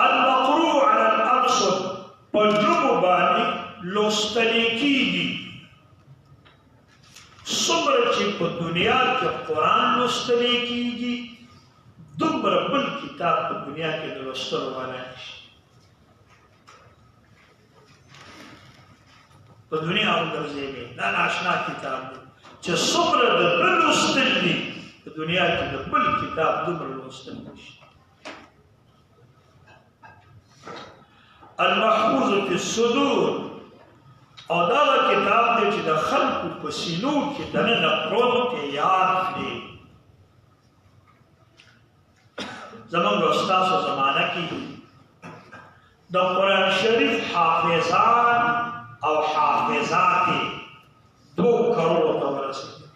S1: المقروع على الابصر پجرم بانی لوستلی کیگی صبر چی په دنیا کې قرآن لوستلی کیگی دمر بل کتاب په دنیا کې لوستل والا نشي په دنیا وګرځېږي دا ناشنا کتاب دی چې څومره د بل لوستل دي په دنیا کې د بل کتاب دومره لوستل نشي المحفوظ فی الصدور او دا کتاب دی چې د خلقو په سینو کې دننه پروت دی یاد دی زموږ استادو زمانه کې د قرآن شریف حافظان او حافظات 2 کروڑ ته ورسېدل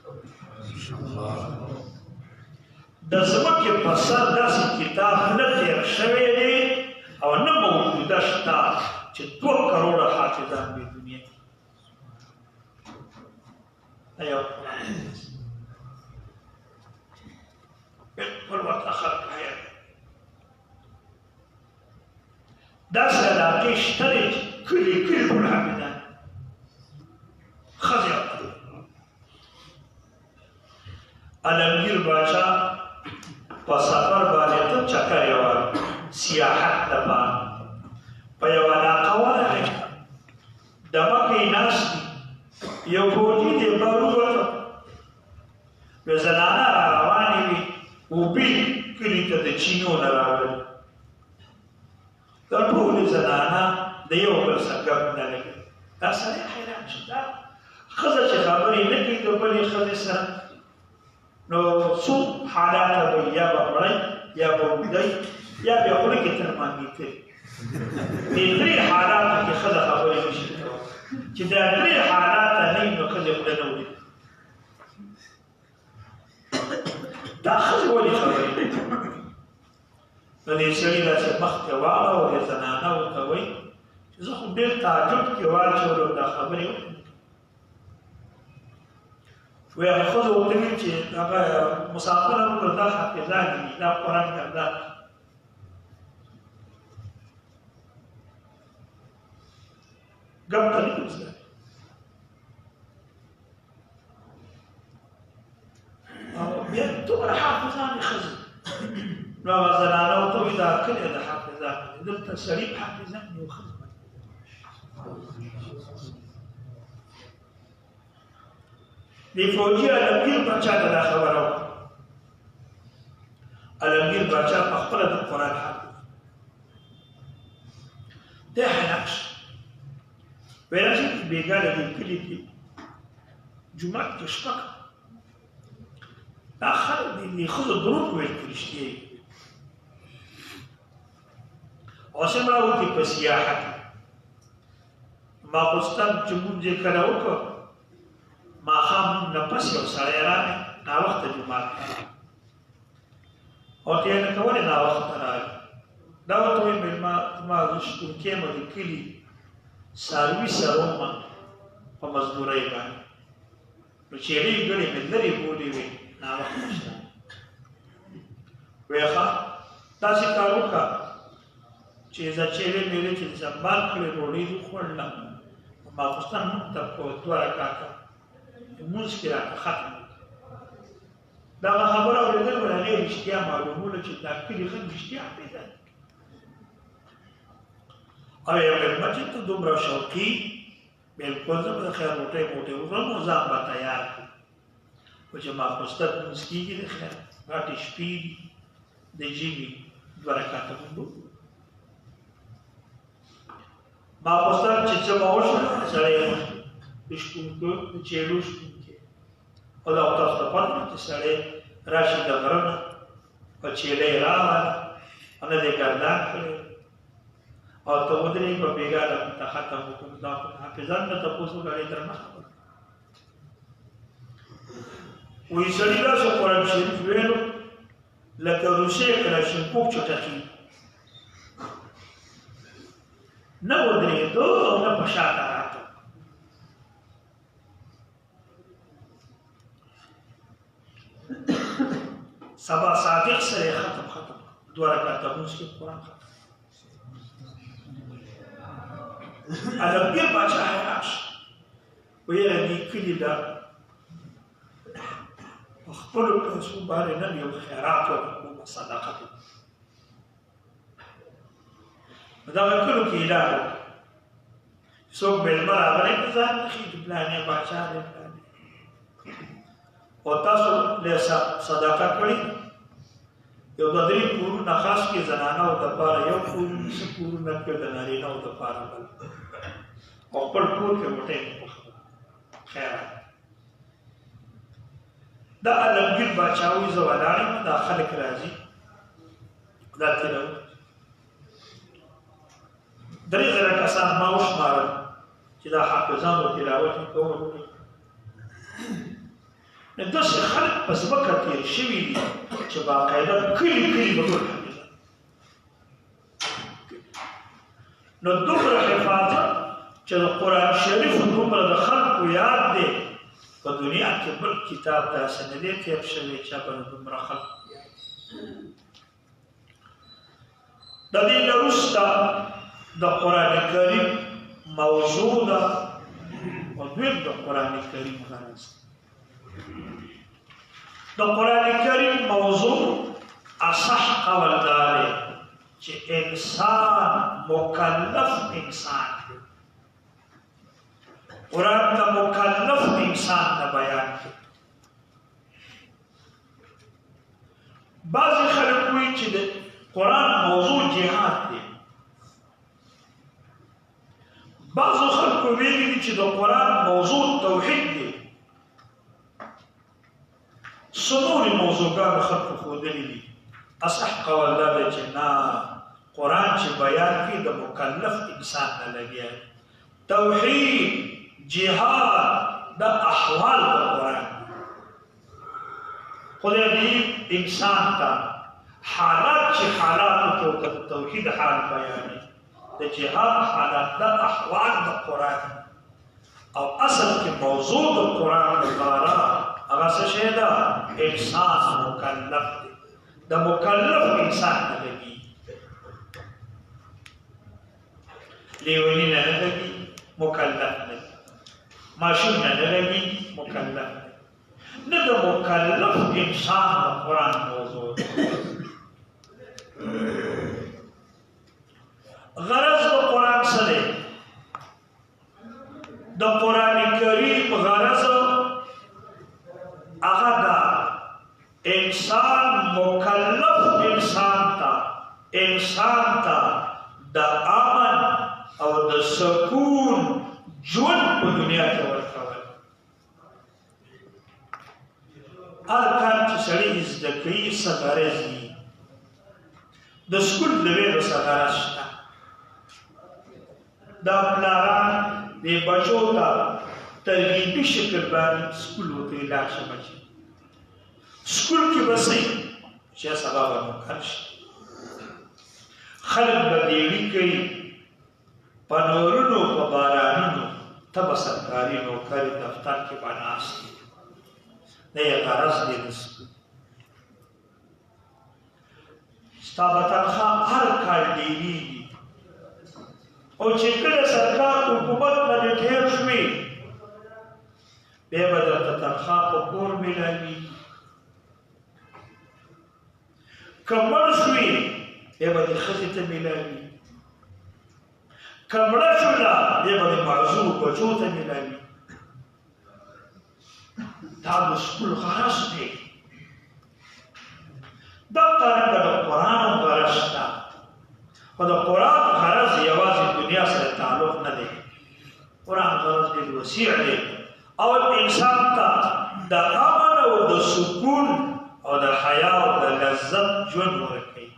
S1: د ځمکې په سر داسې کتاب نه تېر شوی دی او نه موجوده شته چې 2 کروڑ حافظان وي دنیا کې دا یو بالکل ورته خلق حیات داسې علاقې شته دی چې کلي ټول حافظان خزر علمگیر باچا په سفر باندې ته چکر یوال سیاحت دپاره په یوه علاقه ورغی د مکې ناست دي یو فوجي دی بار ووته یو زنانه را روانې وي اوبې کلي ته د چینو نه راغلي دا ټولې زنانه د یو بل سره ګپ نه لګي دا سړی حیران شو دا ښځه چې خبرې نه کوي د بلې ښځې سره نو څو حالات به یا به مړی یا به اوږدی یا بیا خوله کې ترمامې کوي دې 3 حالاتو کې ښځه خبرې نه شي کولی چې دا 3 حالات نه وي نو ښځې خوله نه وړي دا ښځې ولې خبرې نه کوي نو دې سړي داسې مخ ته واړه دې زنانه ورته وایي چې زه خو ډېر تعجب کې واچولم دا خبرې وکړم وی هغه ښځه ورته ویل چې هغه مسافر وکړه دا حافظان دي دا قرآن کرده ګپ ته نه کوزده او بیا دومره حافظان دلته سړي حافظان یو ښځه د فوجي عالمګیر باچا ته دا خبره وکړه. عالمګیر باچا په خپله د قرآن حافظ دی حیران شو. ویل چې بېګا د دې کلي کې جومات کې شپه دا خلک دې ښځو دروغ ویل که رښتیا یې اوس هم راوتي په سیاحه کې ماخوستن چې مونځ یې کله وکړ ماښام نه پس یو سړی راغی ناوخته جومات ته او ته یې لکه ولې ناوخته راغی دا ورته ویل مېلمه زما زه شپونکی یم د کلي څاروي سرومه په مزدورۍ باندې نو چېرې ګڼې مې لرې بولې وې ناوخته شته ویې ښه داسې کار وکړه چې زه چېرې مېرې چې سنبال کړې ډوډۍ دې خوړله ماخوستن موږ ته په 2 رکعته لمونځ کې راته ختم دغه خبره اورېدل ول هغې رښتیا معلوموله چې دا کلي خلک رښتیا پیدا او یو مېلمه چې ته دومره شوقي بلکل زه به د خیر روټۍ موټۍ وخورم نو ځان به تیار کړو خو چې ماخوستن لمونځ کېږي د خیر غټې شپې دي د ژمي 2 رکعته مونږ ماخوستن چې څه به وشول سړی یې مخکې د شپونکو د چېړو شپونکي او دا تاسو ته پته ده چې سړی راشي د غره نه او چېړه یې راوړله او نه دې ګردان کړی او ته ودرېږې په بېګا ته ختم وکړو دا خو حافظان نه تپوس وکړې درنه خبره وایي سړي داسې قرآن شریف ویلو لکه روسیې کلاشینکوف چټکي نه ودرېدو او نه په شاته راته سبا صادق سره ختم 2 رکعته لمونځ کې قرآن ختم عالمګیر باچا حیران شو ویې دې کلي له په خپلو پیسو باندې نن یو خیرات وکړو صدقه په دغه کلو کې اعلان وکړو څوک مېلمه راغلی په ځان نښي چې پلانې باچا دی پلانې او تاسو له صدقه کړې یو 2-3 کورونه خاص کې زنانهو دپاره یو کورونه څه کورونه کې د نارینهو دپاره بل او خپل کور کې موټی خیرات دا عالمګیر باچا وایي زه ولاړ یم دا خلک راځي دا تېروي 3,000 کسان ما وشمارل چې دا حافظانو تلاوت یې کول نو داسې خلک په ځمکه تېر شوي دي چې باقاعده کلي کلي به ټول حافظان نو دومره حفاظت چې د قرآن شریف دومره د خلکو یاد دی په دنیا کې بل کتاب داسې نه دی تېر شوی چې به دومره خلکو یاد د دې نه وروسته د قرآن کریم موضوع ده او دویم د قرآن کریم غرض د قرآن کریم موضوع اصح قول دا دی چې انسان مکلف انسان دی قرآن ته مکلف انسان نه بیان دی بعضې خلک وایي چې د قرآن موضوع جهاد دی بعضو خلکو ویلي دي چې د قرآن موضوع توحید دی څه نورې موضوعګانو خلکو ښودلي دي اصح قول دا دی چې نه قرآن چې بیان کړي د مکلف انسان نه لګیا توحید جهاد دا احوال د قرآن خدای دې انسان ته حالات چې حالاتو کې د توحید حال بیانوي د جهاد حالات د احوال د قرآن او اصل کې موضوع د قرآن لپاره هغه څه شی ده انسان مکلف دی د مکلف انسان نه لګي لیونی نه لګي مکلف نه ماشوم نه لګي مکلف نه د مکلف انسان د قرآن موضوع غرض د قرآن څه دی؟ د قرآن کریم غرض هغه دا انسان مکلف انسان ته د امن او د سکون ژوند په دنیا کې ورکول. هر کار چې سړی زده کوي څه غرض وي. د سکول د ویلو څه غرض شته. دا پلاران د بچو ته ترغیبي شکل باندې سکول ورته لاړ شه بچي. سکول کې به څه چې سبا به مقرر شي. خلک به ډېري کوي په نورونو په بارانونو ته به سرکاري نوکري دفتر کې به ناست وي. دا یې غرض دی د سکول. ستا به تنخواه هر کال ډېرېږي او چې کله سرکار حکومت نه دې تېر شوې بیا به درته تنخواه په کور میلاوېږي. که مړ شوې بیا به دې ښځې ته میلاوي. که مړه شوله بیا به د معذور بچو ته میلاوي. دا د سکول غرض دی. دغه د قرآن غرض شته. خو د قرآن غرض یوازې دنیا سره تعلق نه دی. قرآن غرض ډېر وسیع دی او انسان ته د امن او د سکون او د حیا او د لذت ژوند ورکوي.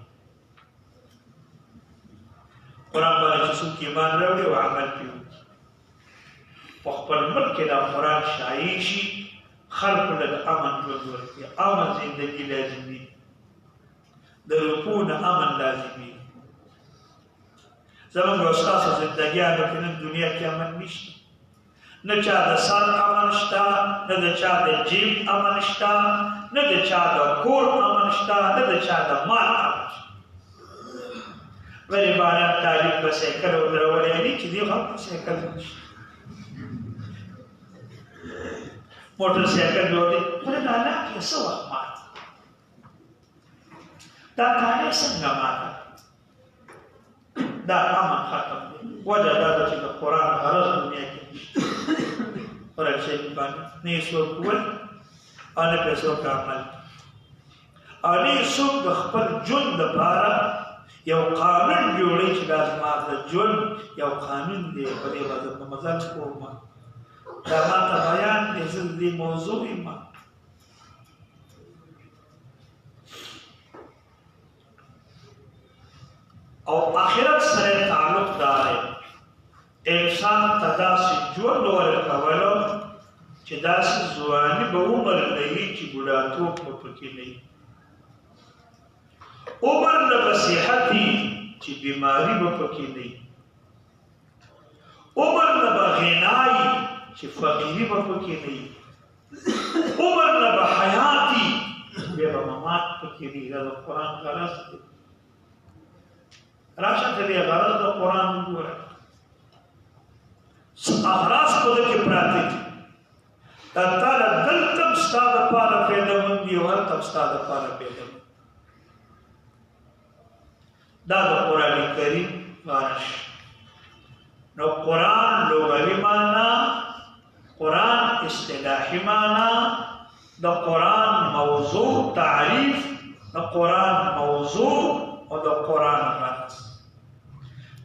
S1: قرآن باندې چې څوک ایمان راوړي او عمل پرې وکړي په خپل ملک کې دا قرآن شایع شي خلکو له د امن ژوند ورکوي. امن زندګي لازمي د رکوع نه امن لازمي. زمونږ او ستاسو زندګیانو کې نن دنیا کې امن نشته. نه چا د سر امن شته، نه د چا د جیب امن شته، نه د چا د کور امن شته، نه د چا د مال امن شته. ولی باران طالب به سایکل ودرولی دی چې دی هم سایکل نشته. موټر سایکل ودی خدای تعالی کې څه وخت مات دا کارې څنګه ماته دا امن ختم دی. وجه دا ده چې د قرآن غرض دنیا کې نشته. قرآن شریف باندې نه یې څوک ول او نه پرې څوک عمل او نه یې څوک د خپل ژوند دپاره یو قانون جوړی چې دا زما د ژوند یو قانون دی. په دې باندې په مزل کوم دا ماته بیان دی. زه د دې موضوع یم او آخرت سره تعلق دار انسان ته داسې ژوند ورکولو چې داسې ځواني به عمر لري چې بوډاتوب به پکې نه وي. عمر نه به صحت وي چې بیماري به پکې نه وي. عمر نه به غنا وي چې فقیري به پکې نه وي. عمر نه به حیات وي بیا به ممات پکې نه وي. دا د قرآن غرض دی. راشه ته دې غرض د قرآن وګوره. اغراض په دې کې پراته دي. دا تعالی دلته هم ستا دپاره فایدهمند دي او هلته هم ستا دپاره فایدهمند. دا د قرآن کریم غرض. نو قرآن لغوي معنا، قرآن اصطلاحي معنا، د قرآن موضوع تعریف، د قرآن موضوع او د قرآن غرض.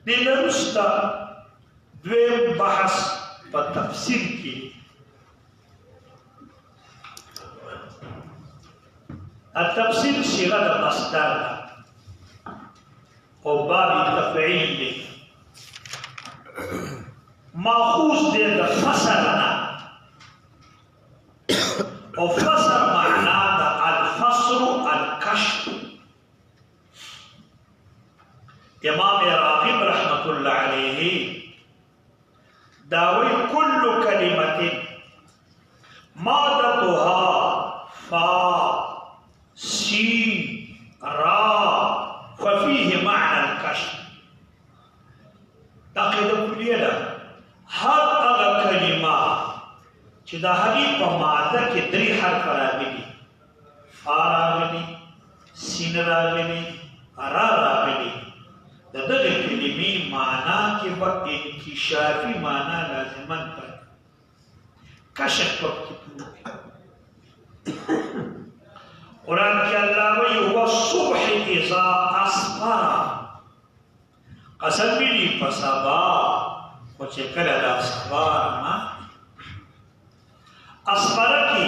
S1: دې نه وروسته دویم بحث په تفسیر کې التفسیر صيغه د مصدر ده او باب تفعیل دی. ماخوذ دی د فصل نه او فصل معنا د الفصل الکشف. امام راغب رحمة الله عليه داوي كل كلمة مادتها فا سين را ففيه معنى الكشف. تقيد كلية ده هر اغا كلمة چې دا هغې په ماده کې 3 حرف راغلي، فا راغلي، سین راغلي، را راغلي. د دغه کلمې معنا کې به انکشافي معنا لازما پاتې کشف پکې قرآن کې الله وایي والصبح اذا اسفر قسم می دی په سبا خو چې کله دا سبا ما اسفر کې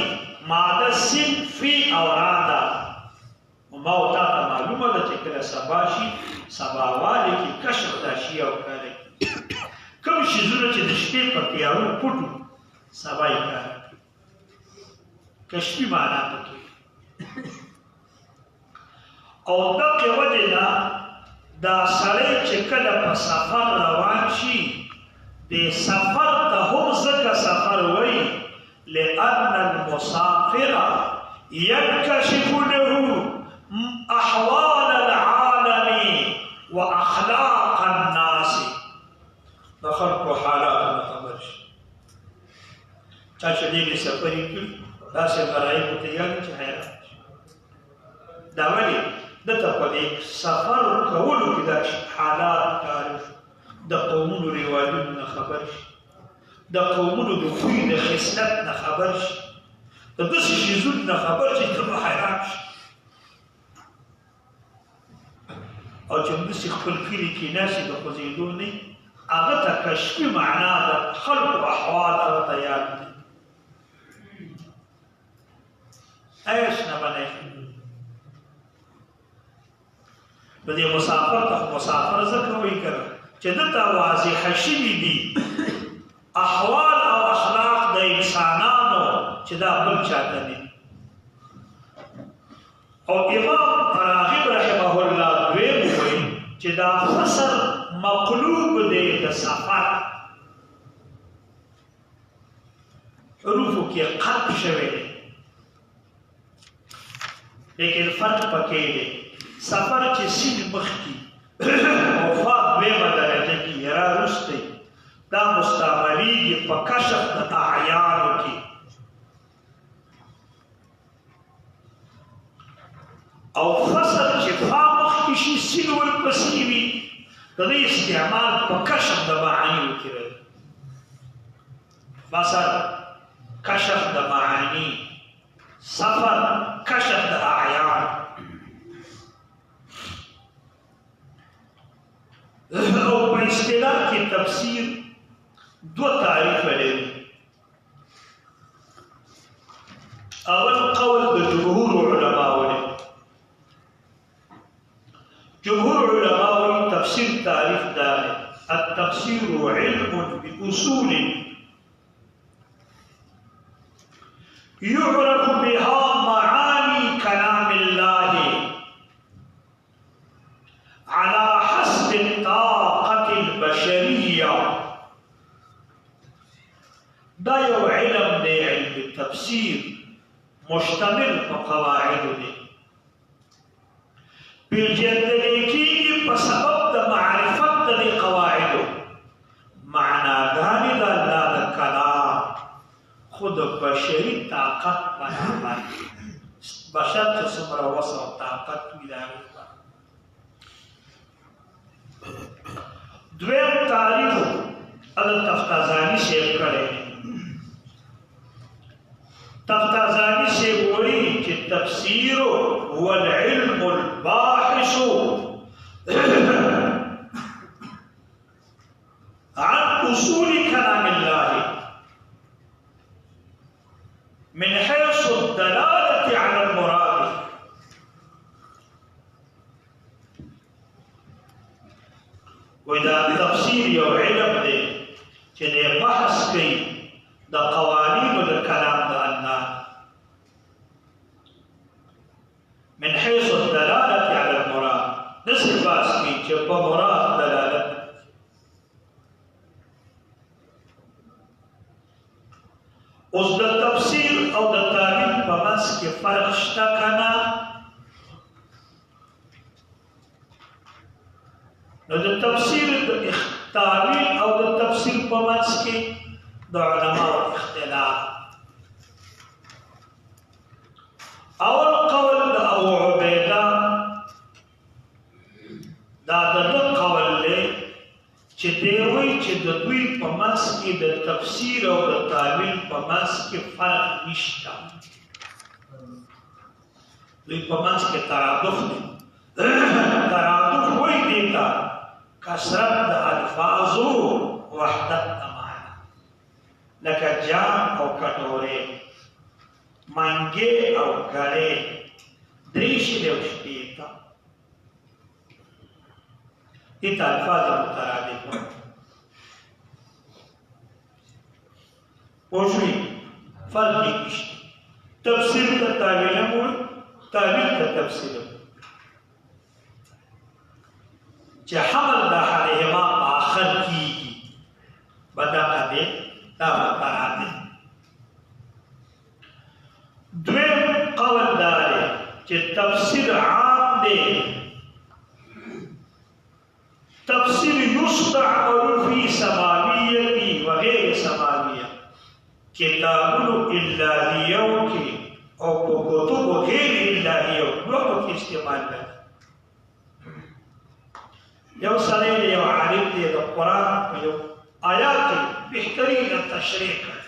S1: ماده سین فی اورادا ما او تا معلومه ده چې کله سبا شي سبا والی کې کشف دا شي او کاره کوم شي زونه چې د شپې په تیارو پټو سبا یې کاره کشفي معنا پکې او دغه وجه ده دا سړی چې کله په سفر روان شي د سفر ته هم ځکه سفر وایي لأن المسافر ينكشف له أحوال العالم وأخلاق الناس د خلقو حالات نه خبر شي چا چې دې سفرې کړي داسې غرایب ته یاد چې حیران دا ولې دته په دې سفر کولو کې دا حالات تعریف د قومونو رواجونو نه خبر شي د قومونو د خوی د خصلت نه خبر شي د داسې شیزونو نه خبر شي ته به حیران شي او چې همداسې خپل کلي کې ناسې د خوځېدو نه هغه ته کشفي معنا د خلقو احوال هغه ته یاد دی ایش نه بنئ په دې مسافر ته مسافر ځکه وایي که چې دلته واضحه شوي دي احوال او اخلاق د انسانانو چې دا بل چاته دي او امام راغب رحمه الله دویم وایي چې دا فصل مقلوب دی د سفر حروفو کې قلب شوی دی لیکن فرق پکې دی سفر چې سین مخکې او فا دویمه درجه کې یرا رستی دا مستعملیږي په کشف د اعیانو کې او فصل چې فا مخکې شي سین ورپسې وي د دې استعمال په کشف د معانیو کې راځي فصل کشف د معانی سفر کشف د اعیان او په اصطلاح کې تفسیر دو تعریف لري اول قول د جمهور علماء لري جمهور علماء تفسیر تعریف دار التفسير علم بأصول يعرف بها معاني كلام الله على حسب الطاقة البشرية دا یو علم دی علم التفسير مشتمل په قواعد دی پیژندل کېږي په سبب د معرفت د دې قواعدو معناګانې د الله د کلام خود بشري طاقت برابر بشر چې څومره وسع او طاقت وي د هغې دویم تعریف تفتازاني صاحب کړی تفتازاني صاحب وایي چې تفسیر هو العلم الباحث عن اصول كلام الله من حيث الدلالة على المراد وإذا تفسير يو علم دي چې بحث کوي د قوانینو د کلام د الله من حيث الدلالة على المراد داسې بحث کوي چې په مراد دلالت اوس د تفسیر او د تعبیر په منځ کې فرق شته که نه نو د تفسیر د تعبیر او د تفسیر په منځ کې د علماء اختلاف اول قول د ابو عبیده دا د ده قول چې دی وایي چې د دوی په منځ کې د تفسیر او د تعویل په منځ کې فرق نشته. دوی په منځ کې ترادف دی. ترادف وایي دی ته کثرت د الفاظو وحدت د معنا، لکه جام او کټورې، منګې او ګړې، دریشي او شپېته. دې ته الفاظ مترادف وایي. پوه شوې؟ فرق یې نشته. تفسیر ته تعویل هم وایي، تعویل ته تفسیر هم وایي. چې حمل د احدهما په آخر کېږي، بدغه دی، دا مترادف. دویم قول دا دی چې تفسیر عام دی. تفسیر یستعمل فی سماویه و غیر سماویه، کتابونو الهیو کې او په کتبو غیر الهیو دواړو کې استعمال دی. یو سړی دی، یو عالم دی، د قرآن په یو آیات کې بهترینه تشریح کړي،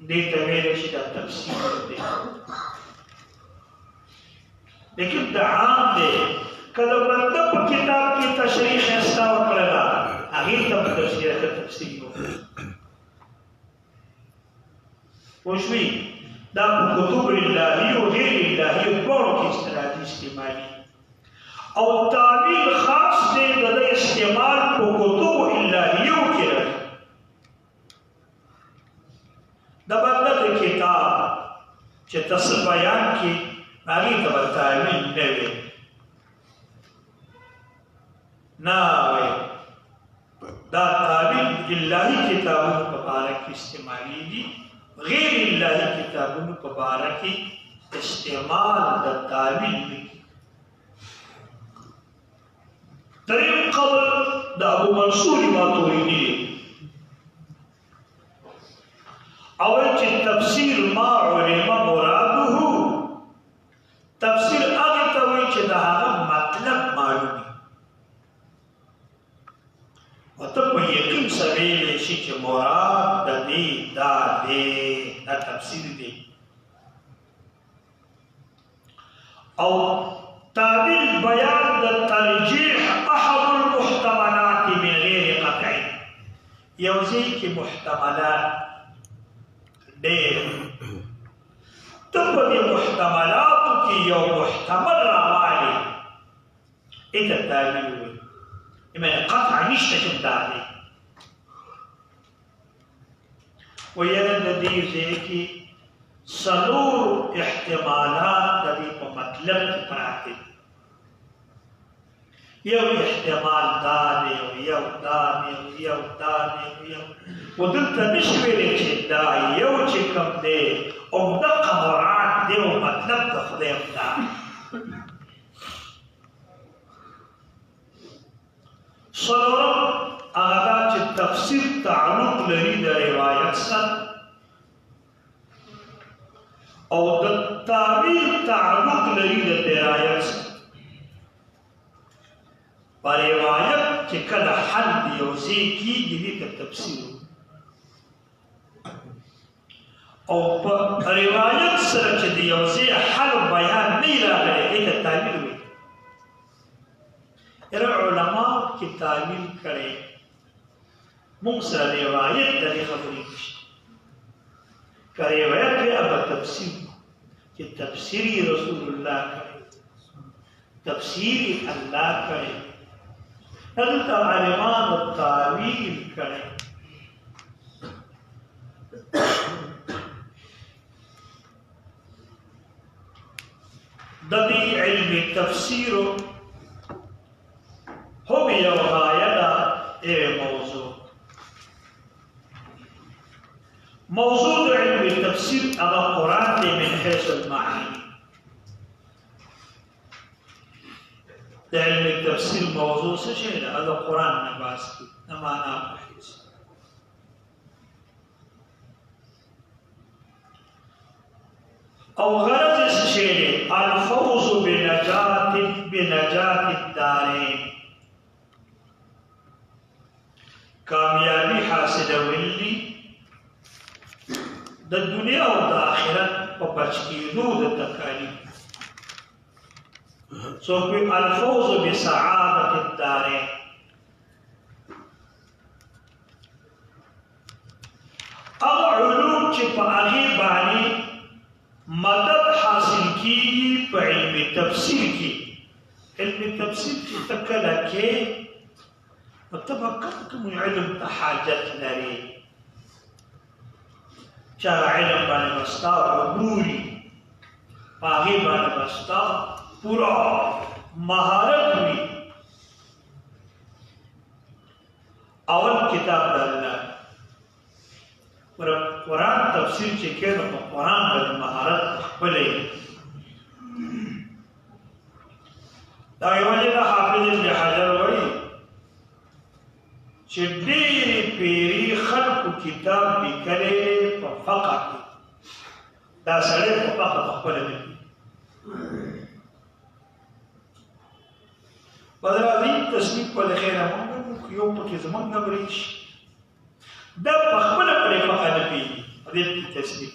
S1: دې ته ویلی شي دا تفسیر دی. لیکن دا عام دی، که د بنده په کتاب کې تشریح ښایسته وکړله، هغې ته په تفسیر وکړي. پوه شوې؟ دا په کتب الهیو او غیر الهیو دواړو کې اصطلاحي استعمالي. او تعویل خاص دی د استعمال په کتب الهیو کې راځي. د بنده د کتاب چې تاسو بیان کې هغې ته به تعویل نه وي، نه وایي. دا تعویل الهي کتابونو په باره کې استعمالیږي، غیر الهي کتابونو په باره کې استعمال د تعویل نه کېږي. دریم قول د ابو منصور ماتوریدي او چې تفسیر ما علم مراده، تفسیر هغه ته وایي چې د هغه مطلب معلوم وي، او ته په یقین سره ویلی شي چې مراد د دې دا دی، دا تفسیر دی. او تعبیر بیان د ترجیح احد المحتملات من غیر قطع، یو ځای کې محتملات ډېر، ته په دې محتملاتو کې یو محتمل راوالې، ایته تعبیر وایي. یعنې قطع نشته چې دا دی. ویل د دې ځای کې څلور احتمالات د دې په مطلب کې پراته دي. یو احتمال دا دی، یو دا دی، یو دا دی، خو دلته نشي ویلی چې دا یو چې کوم دی همدغه مراد دی او مطلب د خدای همدا. څلورم هغه دا چې تفسیر تعلق لري د روایت سره، او د تعبیر تعلق لري د درایت سره. په روایت چې کله حل د یو ځای کېږي دې ته تفسیر، او په روایت سره چې د یو ځای حل بیان نه وي راغلی دې ته تعبیر وایي. یاره علماو کې تعبیر کړی، موږ سره روایت د دې خبرې نشته. که روایت وي هغه تفسیر، چې تفسیر رسول الله کړی، تفسیر الله کړی، دلته عالمانو تعویل کړی. د دې علم تفسیر هم یو غایه ده، موضوع. موضوع د علم تفسیر هغه قرآن دی من حیث المعانی. د علم تفسیر موضوع څه شی ده؟ هغه قرآن نه بحث کوي، د معنا په حیث. او غرض یې څه شی دی؟ الفوز بنجات الدارین، کامیابی حاصلولی د دنیا او د آخرت په بچ کېدو د تکالیف څوک وایي الفوز بسعادة الدارین هغه علوم چې په هغې باندې مدد حاصل کیږي په علم تفسیر کې علم تفسیر چې ته کله کې نو ته به کوم علم ته حاجت لرې چا علم باندې به ستا عبوري په هغې باندې به ستا پوره مهارت وي اول کتاب د الله قرآن تفسیر چې کې نو په قرآن باندې مهارت خپلې دا یو وجه ده حافظ ابن حجر وایي چې ډېرې پیري خلکو کتاب لیکلی په فقه کې دا سړی په فقه پخپله لیکي بدر عظیم تصنیف په خیره مونږ یو پکې زمونږ نه بریښ دا پخپله پرې فقه نه پېږي په دې کې تصنیف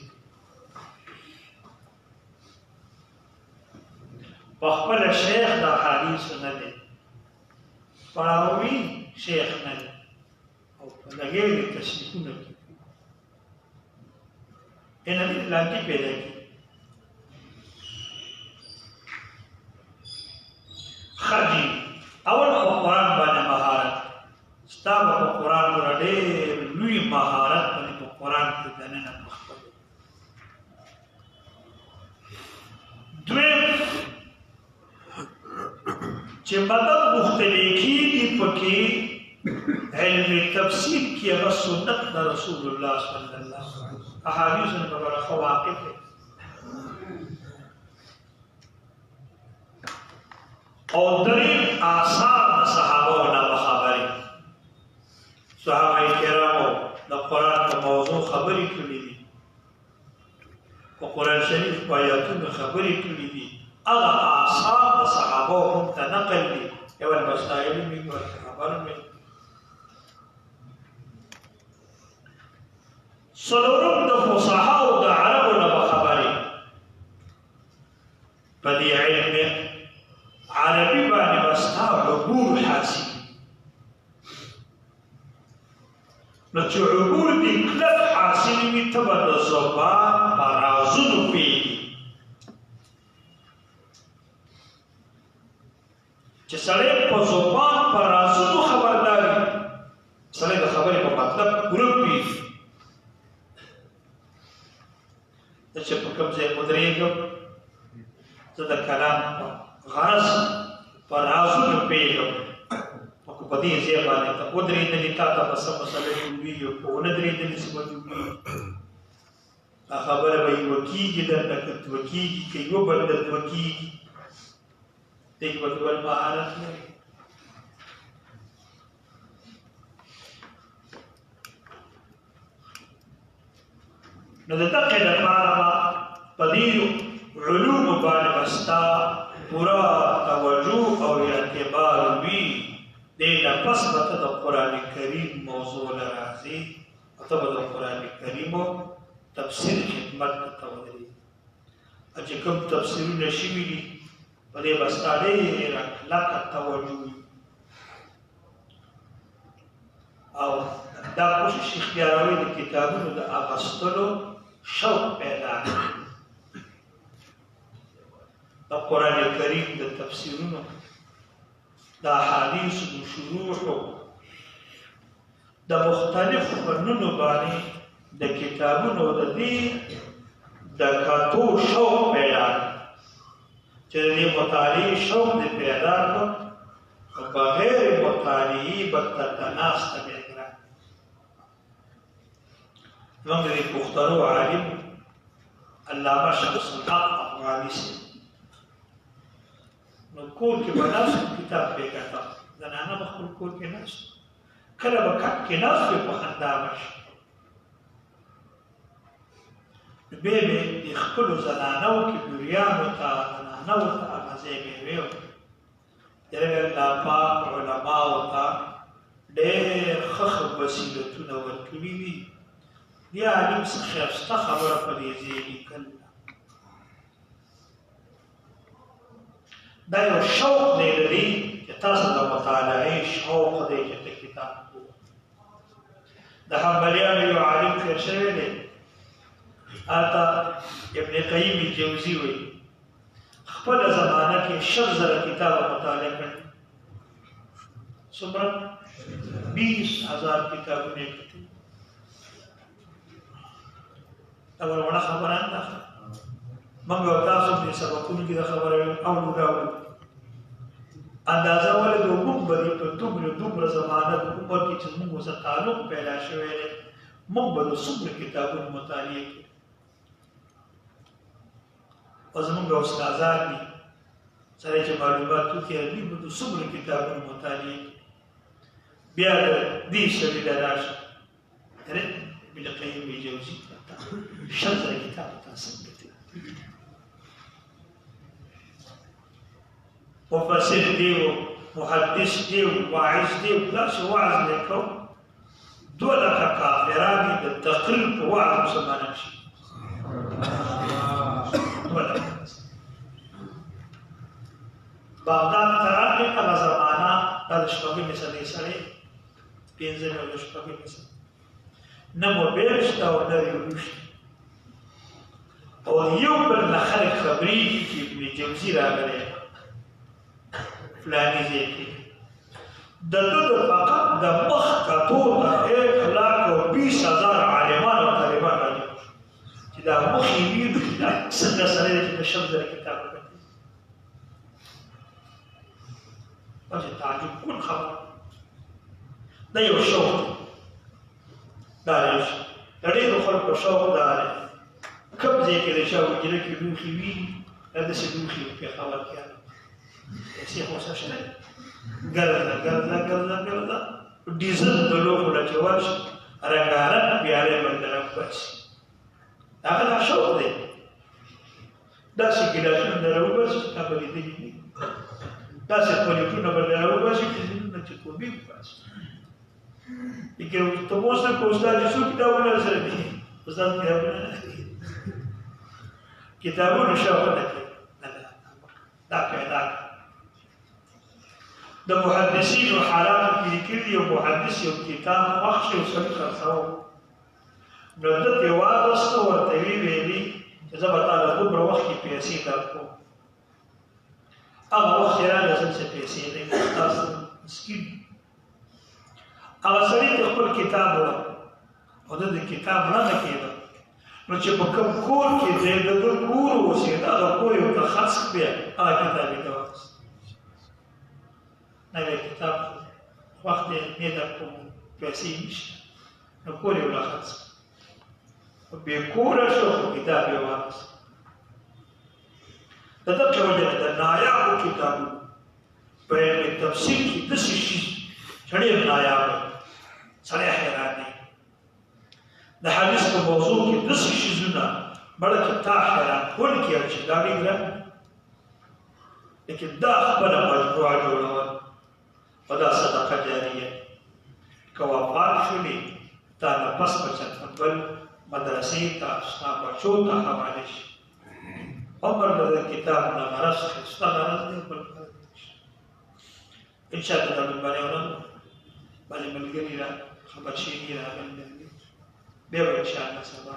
S1: پخپله شیخ د احادیثو نه دی پړاوي شیخ نه دی او په لګې د تصنیفونه کې نه دې لاندې پیدا کړي خدي اول په قرآن باندې مهارت ستا به په قرآن سره ډېر لوی مهارت باندې په قرآن کې دننه پخپل دویم چې مدد مختلف کېږي پکې علم تفسیر کې هغه سنت د رسول الله صلی الله علیه وسلم احادیث په اړه ښه واقف دی او دریم آثار د صحابو نه خبرې صحابه کرامو د قرآن په موضوع خبرې کړې دي په قرآن شریف په آیاتونو خبرې کړې دي هغه آثار د صحابو هم ته نقل دي یو مسائل مې خبر مې څلورم د فصحاو د عربو نه خبرې په دې علم عربي باندې بستا عبور حاصل نو چې عبور دې کلک حاصل وي ته به د زبان په رازونو پوهېږي چې سړی په زبان په رازونو خبردار وي سړی د خبرې په مطلب پوره پوهېږي چې په کوم ځای ودرېږم زه د کلام په غرض په رازونو پوهېږم او که په دې ځای باندې ته ودرېدلې تا ته به څه مسله جوړېږي او که ونه درېدلې څه به جوړېږي دا خبره به یوه کېږي درته که دوه کېږي که یو بل در دوه کېږي دې کې به ډول مهارت لري نو د دقې لپاره به په دې علومو باندې به ستا پوره توجه او اعتبار وي دې نه پس به ته د قرآن کریم موضوع له راځي او ته به د قرآن کریمو تفسیر خدمت ته ودرېږي چې کوم تفسیرونه شوي دي په دې به ستا ډېره کلکه توجه وي او دا کوشش اختیاروي د کتابونو د اخیستلو شوق پیدا کړي د قرآن کریم د تفسیرونو د احادیثو د شروحو د مختلفو فنونو باندې د کتابونو د دې د کتو شوق پیدا چې د دې مطالعې شوق دې پیدا کړو او بغیر مطالعې به درته ناسته بیا ګران زموږ د پښتنو عالم علامه شمس الحق افغاني صاحب نو کور کې به ناست کتاب به یې کاته زنانه به خپل کور کې ناست کله به کټ کې ناست وي په خندا به شي بیا به د خپلو زنانو کې بوریانو ته زنانو ته هغه ځای به یې ویل د الله پاک علماو ته ډېر ښه وسیلتونه ورکړي دي. بیا عالم څه ښایسته خبره په دې ځای لیکل دا یو شوق دی لري چې تاسو د مطالعې شوق دی چې ته کتاب د حنبلیانو یو عالم تېر شوی دی هلته ابن قیم جوزي وایي خپله زمانه کې 100,000 کتابه مطالعه کړي. څومره؟ 20,000 کتابونه یې کتلي. دا ورونه خبره نه ده. موږ او تاسو دې سبقونو کې دا خبره اورو راوړو. اندازه ولې موږ به په دومره زمانه په عمر کې چې موږ سره تعلق پیدا شوی دی موږ به څومره کتابونه مطالعه کړو. او زموږ استادان دي سره چې معلومات وکړي دوی به څومره کتابونه مطالعه کړي. بیا دې سړي له راشي ابن قیم جوزي 100,000 کتاب تاسو مفسر دیو محدث دیو واعظ دیو داسې وعظ دی کوم 2 لکه کافران دي د تقریر په وعظ مسلمانان شي. 2 لکه بغداد ته راغی هغه زمانه دا د شپږمې صدۍ سړی 15 او د شپږمې صدۍ نه موبایل شته او نه ریډیو شته او یو بل نه خلک خبرېږي چې ابن جوزي راغلی فلانی ځای کې د ده د فقط د مخ کتو ته 1,20,000 عالمان او طالبان راجع شو چې دا مخ یې وینو چې دا څنګه سړی دی چې د 100,000 کتاب وکړي. چې تعجب کن خبره دا یو شوق دی. دا یو شوق د ډېرو خلکو شوق دا دی کوم ځای کې د چا حجره کې لوښي ویني دا داسې لوښي په پېښور کې پیسې خو څه شته ګرځه ډیزل د لوښو نه چې ورشي رنګارنګ پیالې باندې راوباسي هغه دا شوق دی. داسې ګیلاسونه نه راوباسي چې تا به لیدلي دي داسې پلیټونه باندې راوباسي چې ځینونه چې کوبي وباسي. لیکن ته اوس نه که استاد یې څو کتابونه سره دي استاد کتابونه نه دي کتابونه شوق نه کوي دا پیدا د محدثینو حالاتو کې لیکلي یو محدث یو کتاب خوښ شي او سړي خرڅاوه نو ده ته یې واغسته ورته ویې ویلي چې زه به تا له دومره وخت کې پیسې درکوم. هغه وخت یې راغی زه څه پیسې دی تاسو مسکین هغه سړي ته خپل کتاب وویل او ده د کتاب وړاندې کېده نو چې په کوم کور کې دی د ده کور اوسېده هغه کور یې ورته خرڅ بیا هغه کتاب یې ته واخیست. نوی کتاب وخت یې نه درکوم پیسې نشته نو کور یې ورله خرڅ کړ بې کوره شو خو کتاب یې واخیست. د دغه وجه د نایابو کتابونو په علم تفسیر کې داسې شي چې ډېر نایاب دی سړی حیران دی. د حدیث په موضوع کې داسې شیزونه مړه چې تا حیران کوونکي او چې دا ډېر ګران لیکن دا خپله مجموعه جوړول او دا صدقه جاریه که وفات شولې تا نه پس به چېرته بل مدرسې ته ستا بچو ته حواله شي. عمر له د کتاب نه غرض ښایسته غرض دی بل انشاءالله د مېلمنې ورځ باندې ملګري را خبر شوي راغلي بیا به انشاءالله سبا